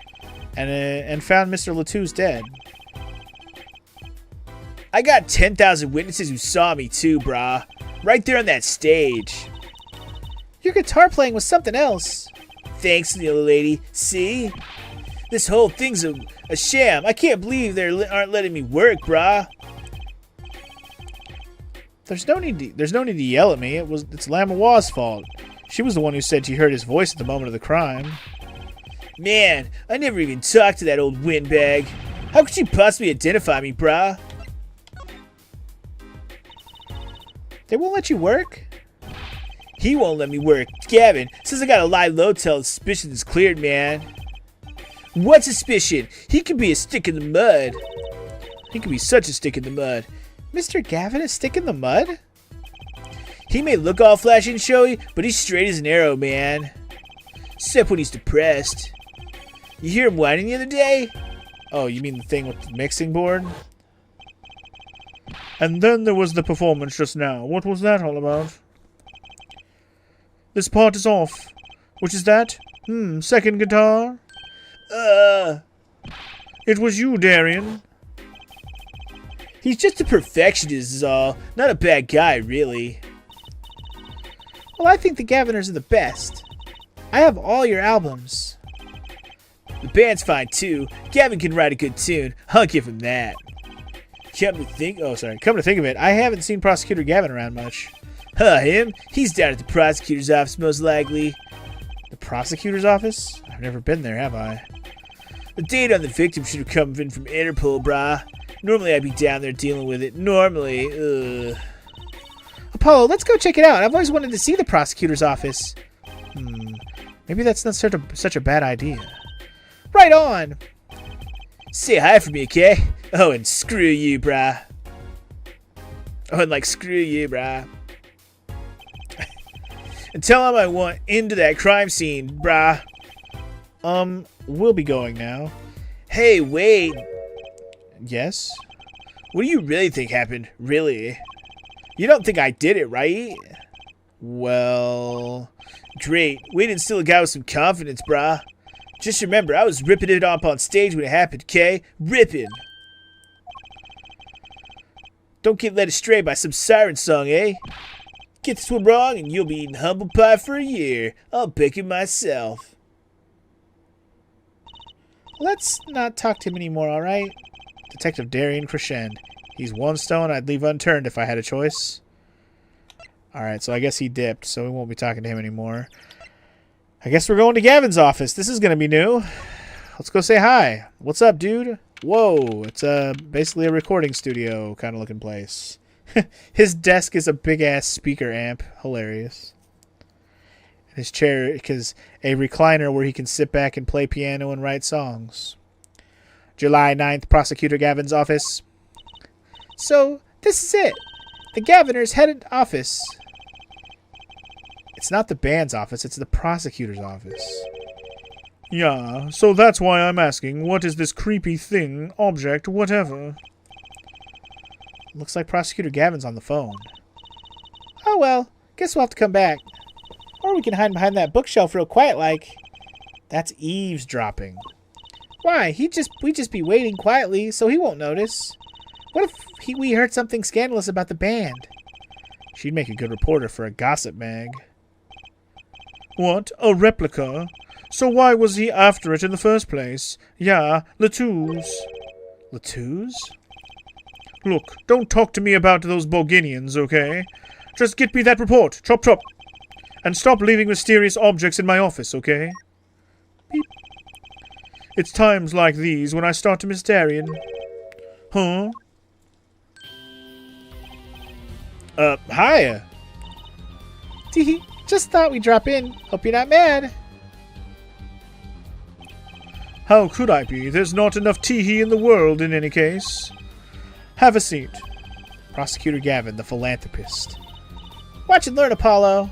Speaker 1: And found Mr. Latouche dead. I got 10,000 witnesses who saw me too, brah. Right there on that stage.
Speaker 2: Your guitar playing was something else.
Speaker 1: Thanks, little lady. See? This whole thing's a sham. I can't believe they aren't letting me work, brah. There's no need to yell at me. It's Lamawa's fault. She was the one who said she heard his voice at the moment of the crime. Man, I never even talked to that old windbag. How could she possibly identify me, brah?
Speaker 2: They won't let you work?
Speaker 1: He won't let me work. Gavin says I gotta lie low till the suspicion is cleared, man. What suspicion? He could be a stick in the mud. He could be such a stick in the mud.
Speaker 2: Mr. Gavin, a stick in the mud?
Speaker 1: He may look all flashy and showy, but he's straight as an arrow, man. Except when he's depressed. You hear him whining the other day? Oh, you mean the thing with the mixing board? And then there was the performance just now. What was that all about? This part is off. Which is that? Second guitar? It was you, Darian. He's just a perfectionist is all. Not a bad guy, really.
Speaker 2: Well, I think the Gaviners are the best. I have all your albums.
Speaker 1: The band's fine, too. Gavin can write a good tune. I'll give him that. Come to think of it, I haven't seen Prosecutor Gavin around much. Him? He's down at the prosecutor's office, most likely. The prosecutor's office? I've never been there, have I? The date on the victim should have come in from Interpol, brah. Normally I'd be down there dealing with it. Normally,
Speaker 2: Apollo, let's go check it out. I've always wanted to see the prosecutor's office.
Speaker 1: Maybe that's not such a bad idea.
Speaker 2: Right on!
Speaker 1: Say hi for me, okay? Oh, and screw you, brah. Oh, and screw you, brah. And tell him I want into that crime scene, brah. We'll be going now.
Speaker 3: Hey, wait.
Speaker 1: Yes?
Speaker 3: What do you really think happened? Really? You don't think I did it, right?
Speaker 1: Well...
Speaker 3: Great. Wait and still a guy with some confidence, brah. Just remember, I was ripping it up on stage when it happened, okay? Ripping. Don't get led astray by some siren song, eh? Get this one wrong and you'll be eating humble pie for a year. I'll pick it myself.
Speaker 2: Let's not talk to him anymore, alright?
Speaker 1: Detective Darian Crescend. He's one stone I'd leave unturned if I had a choice. Alright, so I guess he dipped, so we won't be talking to him anymore. I guess we're going to Gavin's office. This is going to be new. Let's go say hi. What's up, dude? Whoa, it's basically a recording studio kind of looking place. His desk is a big-ass speaker amp. Hilarious. And his chair is a recliner where he can sit back and play piano and write songs. July 9th, Prosecutor Gavin's office.
Speaker 2: So, this is it. The Governor's head office.
Speaker 1: It's not the band's office, it's the prosecutor's office. Yeah, so that's why I'm asking, what is this creepy thing, object, whatever? Looks like Prosecutor Gavin's on the phone.
Speaker 2: Oh well, guess we'll have to come back. Or we can hide behind that bookshelf real quiet like.
Speaker 1: That's eavesdropping.
Speaker 2: Why? We'd just be waiting quietly so he won't notice. What if we heard something scandalous about the band?
Speaker 1: She'd make a good reporter for a gossip mag. What? A replica? So why was he after it in the first place? Yeah, Letouze. Letouze? Look, don't talk to me about those Borginians, okay? Just get me that report. Chop chop. And stop leaving mysterious objects in my office, okay? Beep. It's times like these when I start to miss Darian. Huh? Hiya.
Speaker 2: Teehee, just thought we'd drop in. Hope you're not mad.
Speaker 1: How could I be? There's not enough teehee in the world in any case. Have a seat. Prosecutor Gavin, the philanthropist.
Speaker 2: Watch and learn, Apollo.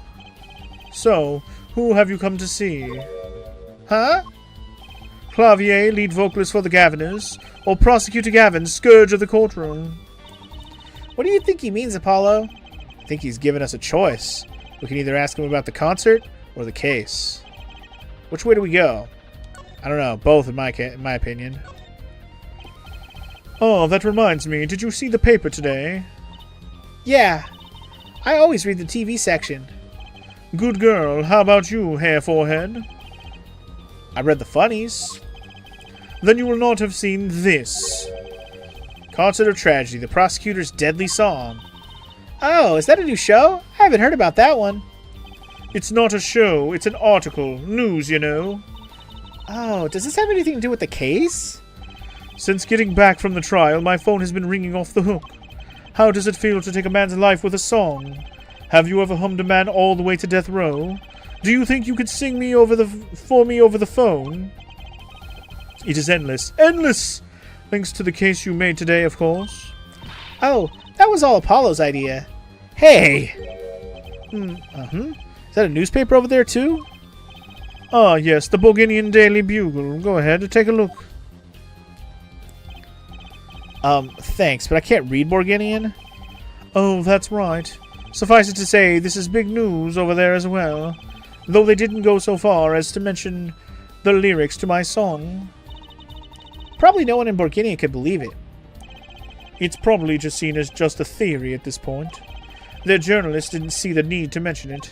Speaker 1: So, who have you come to see?
Speaker 2: Huh?
Speaker 1: Clavier, lead vocalist for the Gaviners, or Prosecutor Gavin, scourge of the courtroom?
Speaker 2: What do you think he means, Apollo?
Speaker 1: I think he's given us a choice. We can either ask him about the concert or the case. Which way do we go? I don't know. Both, in my opinion. Oh, that reminds me. Did you see the paper today?
Speaker 2: Yeah. I always read the TV section.
Speaker 1: Good girl. How about you, Hair Forehead?
Speaker 2: I read the funnies.
Speaker 1: Then you will not have seen this. Concert of Tragedy, the prosecutor's deadly song.
Speaker 2: Oh, is that a new show? I haven't heard about that one.
Speaker 1: It's not a show. It's an article. News, you know.
Speaker 2: Oh, does this have anything to do with the case?
Speaker 1: Since getting back from the trial, my phone has been ringing off the hook. How does it feel to take a man's life with a song? Have you ever hummed a man all the way to death row? Do you think you could sing for me over the phone? It is endless. Endless! Thanks to the case you made today, of course.
Speaker 2: Oh, that was all Apollo's idea. Hey!
Speaker 1: Is that a newspaper over there, too? Ah, yes, the Borginian Daily Bugle. Go ahead and take a look. Thanks, but I can't read Borginian. Oh, that's right. Suffice it to say, this is big news over there as well. Though they didn't go so far as to mention the lyrics to my song.
Speaker 2: Probably no one in Borginia could believe it.
Speaker 1: It's probably just seen as just a theory at this point. Their journalists didn't see the need to mention it.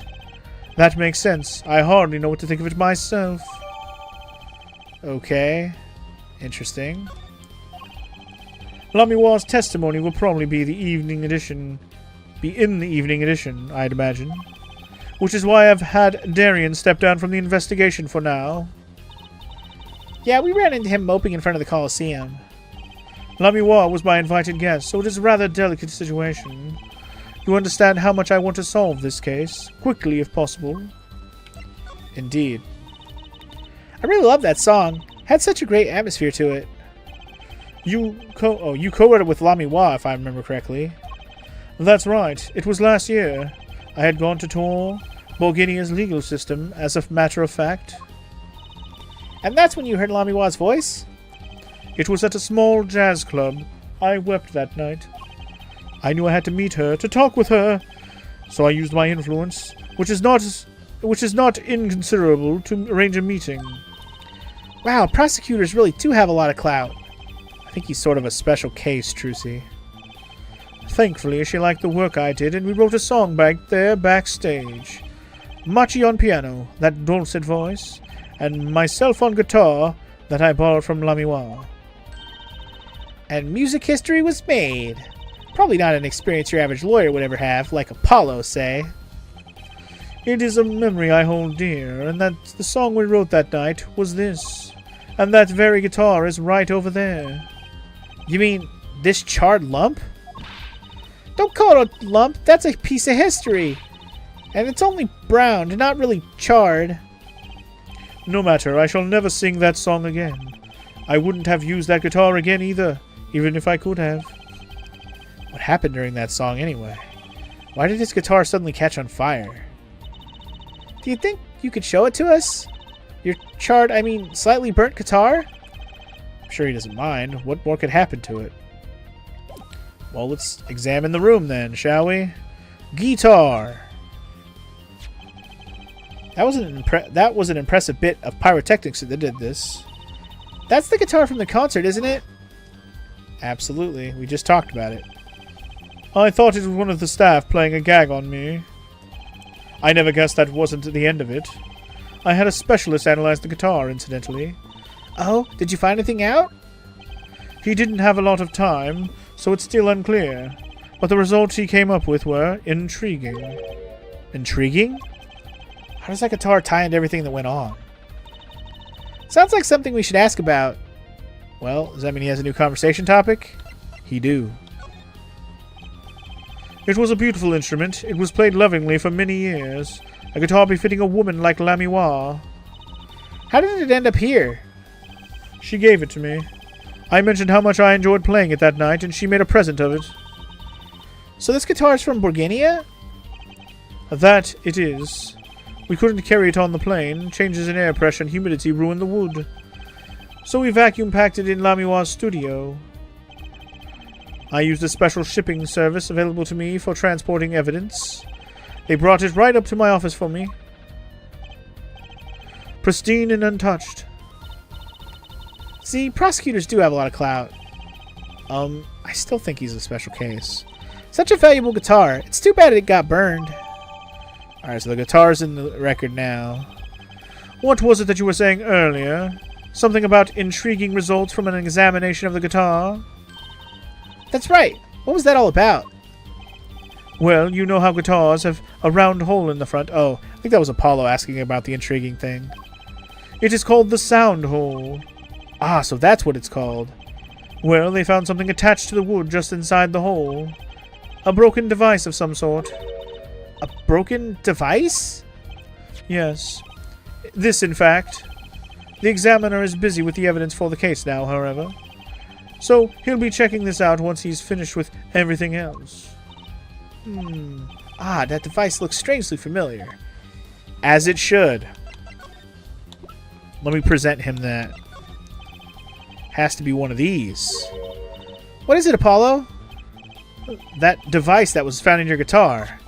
Speaker 1: That makes sense. I hardly know what to think of it myself. Okay. Interesting. Lamiwa's testimony will probably be in the evening edition, I'd imagine. Which is why I've had Darian step down from the investigation for now.
Speaker 2: Yeah, we ran into him moping in front of the Coliseum.
Speaker 1: Lamiwa was my invited guest, so it is a rather delicate situation. You understand how much I want to solve this case, quickly if possible.
Speaker 2: Indeed. I really love that song. Had such a great atmosphere to it.
Speaker 1: You co-wrote it with Lamiwa, if I remember correctly. That's right. It was last year. I had gone to tour Borginia's legal system, as a matter of fact.
Speaker 2: And that's when you heard Lamiwa's voice?
Speaker 1: It was at a small jazz club. I wept that night. I knew I had to meet her, to talk with her, so I used my influence, which is not inconsiderable, to arrange a meeting.
Speaker 2: Wow, prosecutors really do have a lot of clout. I think he's sort of a special case, Trucy.
Speaker 1: Thankfully, she liked the work I did, and we wrote a song back there backstage. Machi on piano, that dulcet voice, and myself on guitar, that I borrowed from Lamiwa.
Speaker 2: And music history was made. Probably not an experience your average lawyer would ever have, like Apollo, say.
Speaker 1: It is a memory I hold dear, and that the song we wrote that night was this. And that very guitar is right over there.
Speaker 2: You mean this charred lump? Don't call it a lump, that's a piece of history. And it's only brown, not really charred.
Speaker 1: No matter, I shall never sing that song again. I wouldn't have used that guitar again either, even if I could have.
Speaker 2: What happened during that song anyway? Why did his guitar suddenly catch on fire? Do you think you could show it to us? Your charred, slightly burnt guitar?
Speaker 1: I'm sure he doesn't mind. What more could happen to it? Well, let's examine the room then, shall we? Guitar!
Speaker 2: That was an impressive bit of pyrotechnics that did this. That's the guitar from the concert, isn't it?
Speaker 1: Absolutely. We just talked about it. I thought it was one of the staff playing a gag on me. I never guessed that wasn't the end of it. I had a specialist analyze the guitar, incidentally.
Speaker 2: Oh, did you find anything out?
Speaker 1: He didn't have a lot of time, so it's still unclear. But the results he came up with were intriguing.
Speaker 2: Intriguing? How does that guitar tie into everything that went on? Sounds like something we should ask about.
Speaker 1: Well, does that mean he has a new conversation topic?
Speaker 2: He do.
Speaker 1: It was a beautiful instrument. It was played lovingly for many years. A guitar befitting a woman like Lamiwa.
Speaker 2: How did it end up here?
Speaker 1: She gave it to me. I mentioned how much I enjoyed playing it that night, and she made a present of it.
Speaker 2: So this guitar is from Borginia?
Speaker 1: That it is. We couldn't carry it on the plane. Changes in air pressure and humidity ruined the wood. So we vacuum-packed it in Lamiwa's studio. I used a special shipping service available to me for transporting evidence. They brought it right up to my office for me. Pristine and untouched.
Speaker 2: See, prosecutors do have a lot of clout. I still think he's a special case. Such a valuable guitar. It's too bad it got burned.
Speaker 1: Alright, so the guitar's in the record now. What was it that you were saying earlier? Something about intriguing results from an examination of the guitar?
Speaker 2: That's right. What was that all about?
Speaker 1: Well, you know how guitars have a round hole in the front.
Speaker 2: Oh, I think that was Apollo asking about the intriguing thing.
Speaker 1: It is called the sound hole.
Speaker 2: Ah, so that's what it's called.
Speaker 1: Well, they found something attached to the wood just inside the hole. A broken device of some sort.
Speaker 2: A broken device?
Speaker 1: Yes. This, in fact. The examiner is busy with the evidence for the case now, however. So, he'll be checking this out once he's finished with everything else.
Speaker 2: Ah, that device looks strangely familiar.
Speaker 1: As it should. Let me present him that. Has to be one of these.
Speaker 2: What is it, Apollo?
Speaker 1: That device that was found in your guitar.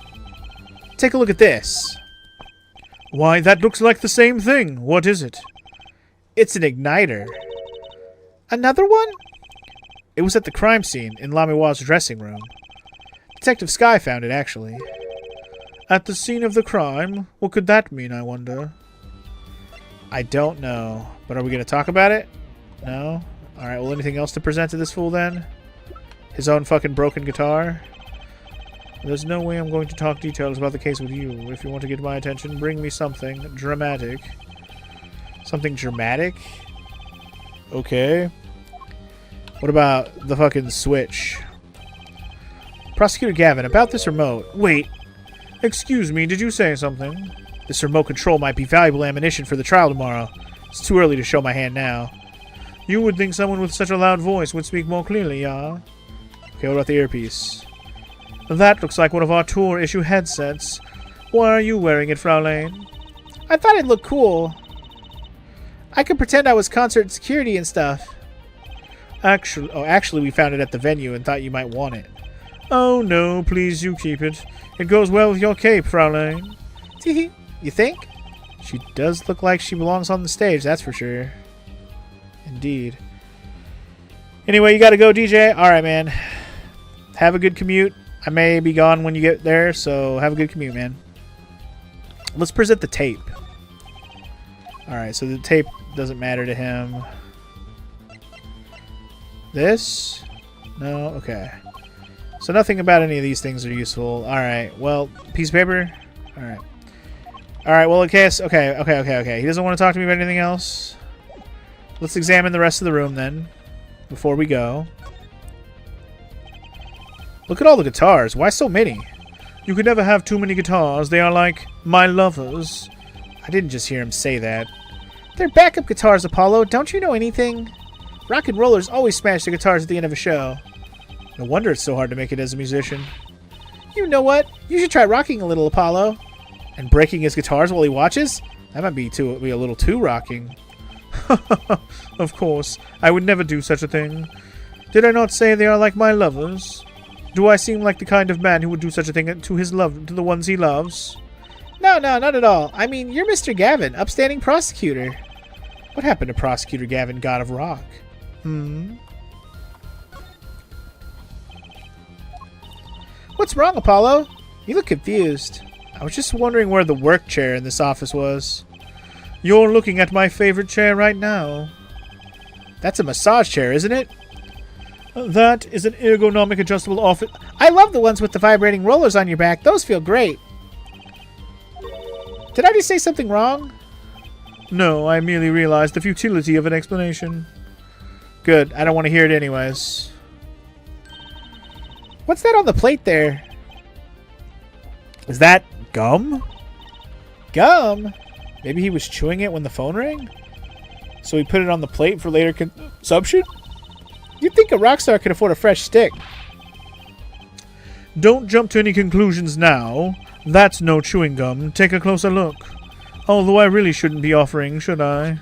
Speaker 2: Take a look at this.
Speaker 1: Why, that looks like the same thing. What is it?
Speaker 2: It's an igniter. Another one? It was at the crime scene in Lamiwa's dressing room. Detective Sky found it, actually.
Speaker 1: At the scene of the crime? What could that mean, I wonder?
Speaker 2: I don't know. But are we going to talk about it? No? Alright, well, anything else to present to this fool, then? His own fucking broken guitar?
Speaker 1: There's no way I'm going to talk details about the case with you. If you want to get my attention, bring me something dramatic.
Speaker 2: Something dramatic?
Speaker 1: Okay.
Speaker 2: What about the fucking switch? Prosecutor Gavin, about this remote.
Speaker 1: Wait. Excuse me, did you say something?
Speaker 2: This remote control might be valuable ammunition for the trial tomorrow. It's too early to show my hand now.
Speaker 1: You would think someone with such a loud voice would speak more clearly, yeah?
Speaker 2: Okay, what about the earpiece?
Speaker 1: That looks like one of our tour-issue headsets. Why are you wearing it, Fraulein?
Speaker 2: I thought it looked cool. I could pretend I was concert security and stuff.
Speaker 1: Actually, we found it at the venue and thought you might want it. Oh, no, please, you keep it. It goes well with your cape, Fraulein.
Speaker 2: Teehee. You think?
Speaker 1: She does look like she belongs on the stage, that's for sure. Indeed. Anyway, you gotta go, DJ. Alright, man. Have a good commute. I may be gone when you get there, so have a good commute, man. Let's present the tape. Alright, so the tape doesn't matter to him. This? No? Okay. So nothing about any of these things are useful. Alright, well, piece of paper? Alright. Alright, well, okay. He doesn't want to talk to me about anything else. Let's examine the rest of the room, then, before we go. Look at all the guitars. Why so many? You could never have too many guitars. They are like my lovers. I didn't just hear him say that.
Speaker 2: They're backup guitars, Apollo. Don't you know anything? Rock and rollers always smash the guitars at the end of a show.
Speaker 1: No wonder it's so hard to make it as a musician.
Speaker 2: You know what? You should try rocking a little, Apollo.
Speaker 1: And breaking his guitars while he watches? That might be a little too rocking. Of course. I would never do such a thing. Did I not say they are like my lovers? Do I seem like the kind of man who would do such a thing to the ones he loves?
Speaker 2: No, not at all. I mean, you're Mr. Gavin, upstanding prosecutor.
Speaker 1: What happened to Prosecutor Gavin, God of Rock?
Speaker 2: What's wrong, Apollo? You look confused.
Speaker 1: I was just wondering where the work chair in this office was. You're looking at my favorite chair right now. That's a massage chair, isn't it? That is an ergonomic adjustable office.
Speaker 2: I love the ones with the vibrating rollers on your back. Those feel great. Did I just say something wrong?
Speaker 1: No, I merely realized the futility of an explanation. Good. I don't want to hear it anyways.
Speaker 2: What's that on the plate there?
Speaker 1: Is that gum?
Speaker 2: Gum?
Speaker 1: Maybe he was chewing it when the phone rang? So he put it on the plate for later consumption?
Speaker 2: You'd think a rock star could afford a fresh stick.
Speaker 1: Don't jump to any conclusions now. That's no chewing gum. Take a closer look. Although I really shouldn't be offering, should I?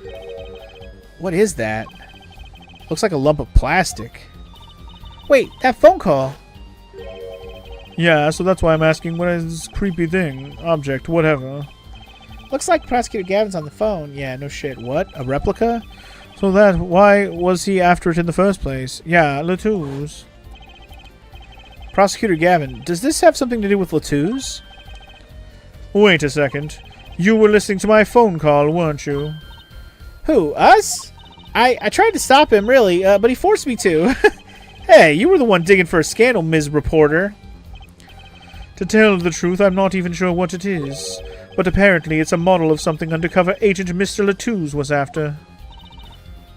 Speaker 2: What is that?
Speaker 1: Looks like a lump of plastic.
Speaker 2: Wait, that phone call.
Speaker 1: Yeah, so that's why I'm asking, what is this creepy thing? Object, whatever.
Speaker 2: Looks like Prosecutor Gavin's on the phone. Yeah, no shit.
Speaker 1: What? A replica? So why was he after it in the first place? Yeah, Latouze. Prosecutor Gavin, does this have something to do with Latouze? Wait a second. You were listening to my phone call, weren't you?
Speaker 2: Who, us? I tried to stop him, really, but he forced me to.
Speaker 1: Hey, you were the one digging for a scandal, Ms. Reporter. To tell the truth, I'm not even sure what it is. But apparently it's a model of something undercover agent Mr. Latouze was after.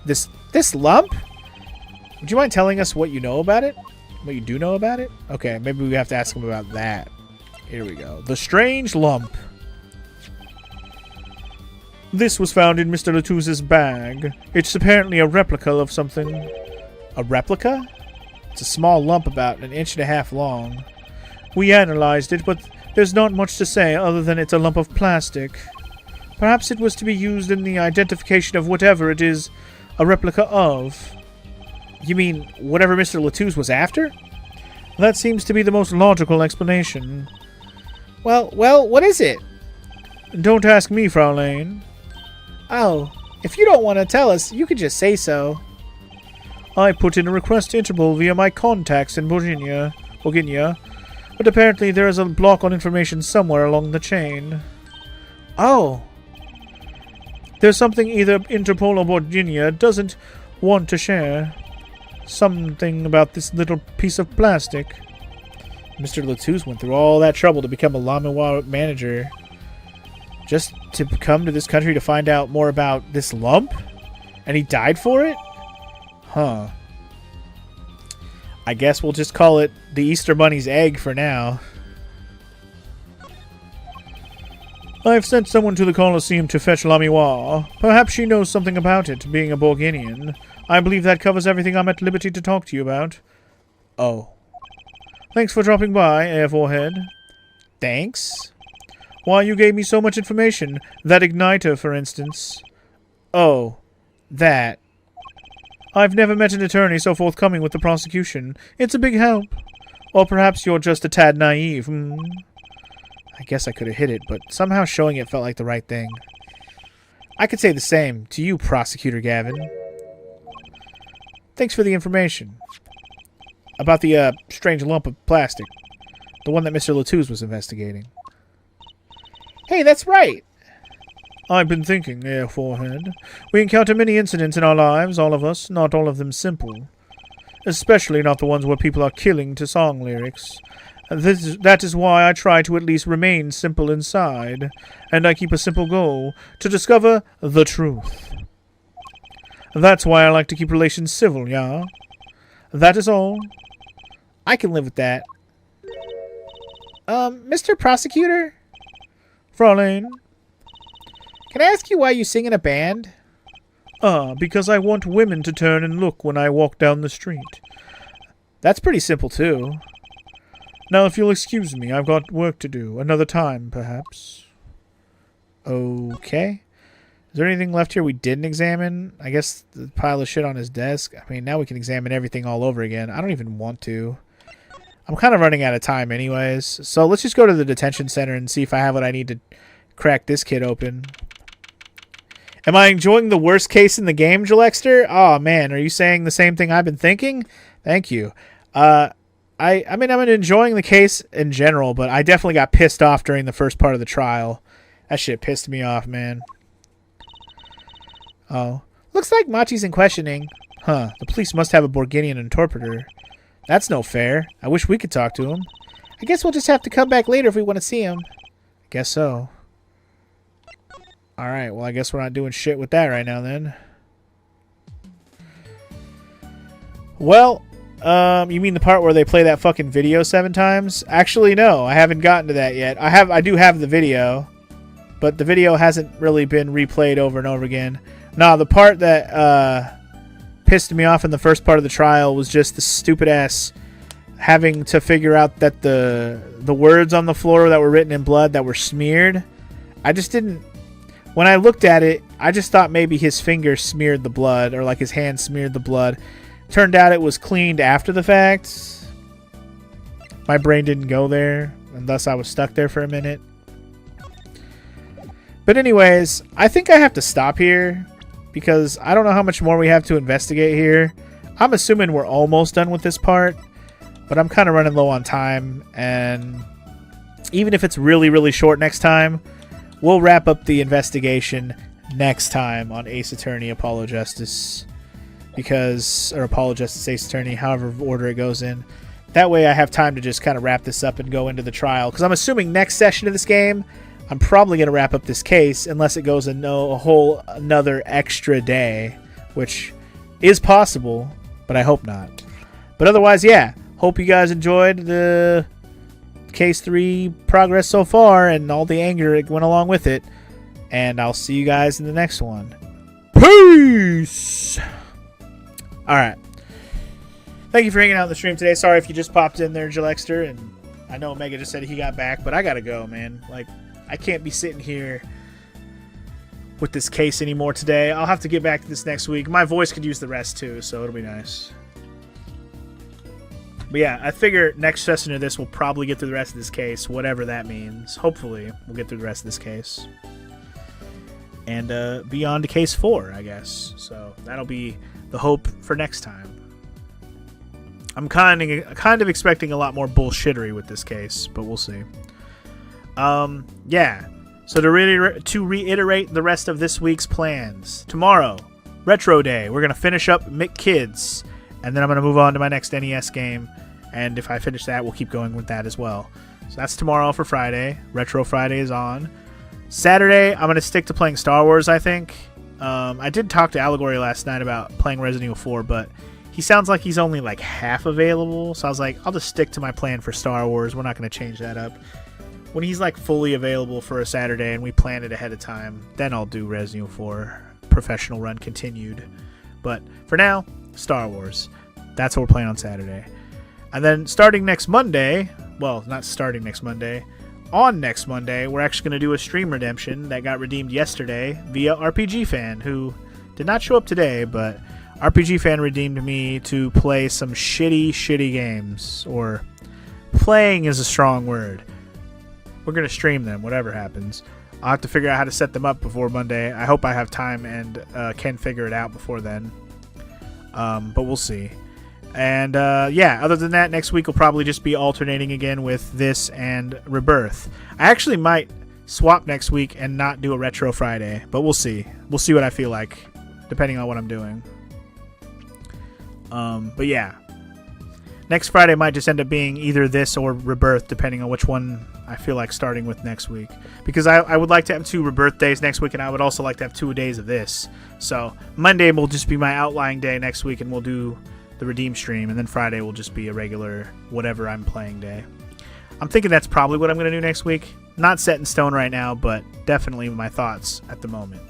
Speaker 2: This lump?
Speaker 1: Would you mind telling us what you know about it? What you do know about it? Okay, maybe we have to ask him about that. Here we go. The strange lump. This was found in Mr. Latouze's bag. It's apparently a replica of something. A replica? It's a small lump about 1.5 inches long. We analyzed it, but there's not much to say other than it's a lump of plastic. Perhaps it was to be used in the identification of whatever it is a replica of.
Speaker 2: You mean whatever Mr. Latouze was after?
Speaker 1: That seems to be the most logical explanation.
Speaker 2: Well, what is it?
Speaker 1: Don't ask me, Fraulein.
Speaker 2: Oh, if you don't want to tell us, you could just say so.
Speaker 1: I put in a request to Interpol via my contacts in Bourguignon, but apparently there is a block on information somewhere along the chain.
Speaker 2: Oh.
Speaker 1: There's something either Interpol or Bourguignon doesn't want to share. Something about this little piece of plastic. Mr. Latouze went through all that trouble to become a Lamiwa manager. Just to come to this country to find out more about this lump? And he died for it? Huh. I guess we'll just call it the Easter Bunny's egg for now. I've sent someone to the Colosseum to fetch Lamiwa. Perhaps she knows something about it, being a Bourguignon. I believe that covers everything I'm at liberty to talk to you about. Oh. Thanks for dropping by, Air Forehead.
Speaker 2: Thanks?
Speaker 1: Why, you gave me so much information. That igniter, for instance. Oh. That. I've never met an attorney so forthcoming with the prosecution. It's a big help. Or perhaps you're just a tad naive. I guess I could have hit it, but somehow showing it felt like the right thing. I could say the same to you, Prosecutor Gavin. Thanks for the information. About the, strange lump of plastic. The one that Mr. Latouche was investigating.
Speaker 2: Hey, that's right.
Speaker 1: I've been thinking, Forehead. We encounter many incidents in our lives, all of us, not all of them simple. Especially not the ones where people are killing to song lyrics. That is why I try to at least remain simple inside, and I keep a simple goal, to discover the truth. That's why I like to keep relations civil, yeah? That is all.
Speaker 2: I can live with that. Mr. Prosecutor?
Speaker 1: Fraulein?
Speaker 2: Can I ask you why you sing in a band?
Speaker 1: Because I want women to turn and look when I walk down the street. That's pretty simple, too. Now, if you'll excuse me, I've got work to do. Another time, perhaps. Okay. Is there anything left here we didn't examine? I guess the pile of shit on his desk. I mean, now we can examine everything all over again. I don't even want to. I'm kind of running out of time anyways. So let's just go to the detention center and see if I have what I need to crack this kid open. Am I enjoying the worst case in the game, Gillexter? Oh, man. Are you saying the same thing I've been thinking? Thank you. I mean, I'm enjoying the case in general, but I definitely got pissed off during the first part of the trial. That shit pissed me off, man. Oh.
Speaker 2: Looks like Machi's in questioning.
Speaker 1: Huh. The police must have a Borginian interpreter. That's no fair. I wish we could talk to him.
Speaker 2: I guess we'll just have to come back later if we want to see him.
Speaker 1: I guess so. Alright, well, I guess we're not doing shit with that right now, then. Well, you mean the part where they play that fucking video 7 times? Actually, no, I haven't gotten to that yet. I do have the video, but the video hasn't really been replayed over and over again. Nah, the part that pissed me off in the first part of the trial was just the stupid ass having to figure out that the words on the floor that were written in blood that were smeared. I just didn't. When I looked at it, I just thought maybe his finger smeared the blood, or like his hand smeared the blood. Turned out it was cleaned after the fact. My brain didn't go there, and thus I was stuck there for a minute. But anyways, I think I have to stop here, because I don't know how much more we have to investigate here. I'm assuming we're almost done with this part, but I'm kind of running low on time, and even if it's really, really short next time, we'll wrap up the investigation next time on Ace Attorney Apollo Justice. Or Apollo Justice Ace Attorney, however order it goes in. That way I have time to just kind of wrap this up and go into the trial. Because I'm assuming next session of this game, I'm probably going to wrap up this case unless it goes a whole another extra day. Which is possible, but I hope not. But otherwise, yeah. Hope you guys enjoyed the Case 3 progress so far and all the anger it went along with it. And I'll see you guys in the next one. Peace! Alright. Thank you for hanging out in the stream today. Sorry if you just popped in there, Gillexter. And I know Omega just said he got back, but I gotta go, man. Like, I can't be sitting here with this case anymore today. I'll have to get back to this next week. My voice could use the rest too, so it'll be nice. But yeah, I figure next session of this we'll probably get through the rest of this case, whatever that means. Hopefully, we'll get through the rest of this case. And be on to case 4, I guess. So that'll be the hope for next time. I'm kind of expecting a lot more bullshittery with this case, but we'll see. Yeah. So to reiterate the rest of this week's plans. Tomorrow, Retro Day. We're going to finish up Mick Kids. And then I'm going to move on to my next NES game. And if I finish that, we'll keep going with that as well. So that's tomorrow for Friday. Retro Friday is on. Saturday, I'm going to stick to playing Star Wars, I think. I did talk to Allegory last night about playing Resident Evil 4, but he sounds like he's only like half available. So I was like, I'll just stick to my plan for Star Wars. We're not going to change that up. When he's like fully available for a Saturday and we plan it ahead of time, then I'll do Resident Evil 4 Professional Run Continued. But for now, Star Wars. That's what we're playing on Saturday. And then starting next Monday, well, not starting next Monday, on next Monday, we're actually going to do a stream redemption that got redeemed yesterday via RPG Fan, who Did not show up today, but RPG Fan redeemed me to play some shitty games. Or playing is a strong word. We're going to stream them, whatever happens. I'll have to figure out how to set them up before Monday. I hope I have time and can figure it out before then. But we'll see. And yeah, other than that, next week will probably just be alternating again with this and Rebirth. I actually might swap next week and not do a Retro Friday, but we'll see. We'll see what I feel like, depending on what I'm doing. But yeah. Next Friday might just end up being either this or Rebirth, depending on which one I feel like starting with next week. Because I would like to have 2 Rebirth days next week, and I would also like to have 2 days of this. So Monday will just be my outlying day next week, and we'll do the Redeem stream. And then Friday will just be a regular whatever I'm playing day. I'm thinking that's probably what I'm going to do next week. Not set in stone right now, but definitely my thoughts at the moment.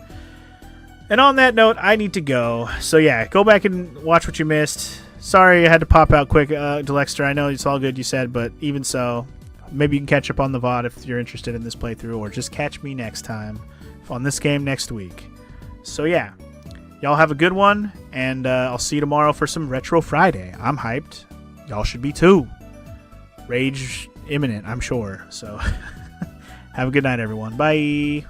Speaker 1: And on that note, I need to go. So yeah, go back and watch what you missed. Sorry I had to pop out quick, Delexter. I know it's all good, you said, but even so, maybe you can catch up on the VOD if you're interested in this playthrough, or just catch me next time on this game next week. So yeah, y'all have a good one, and I'll see you tomorrow for some Retro Friday. I'm hyped. Y'all should be too. Rage imminent, I'm sure. So have a good night, everyone. Bye.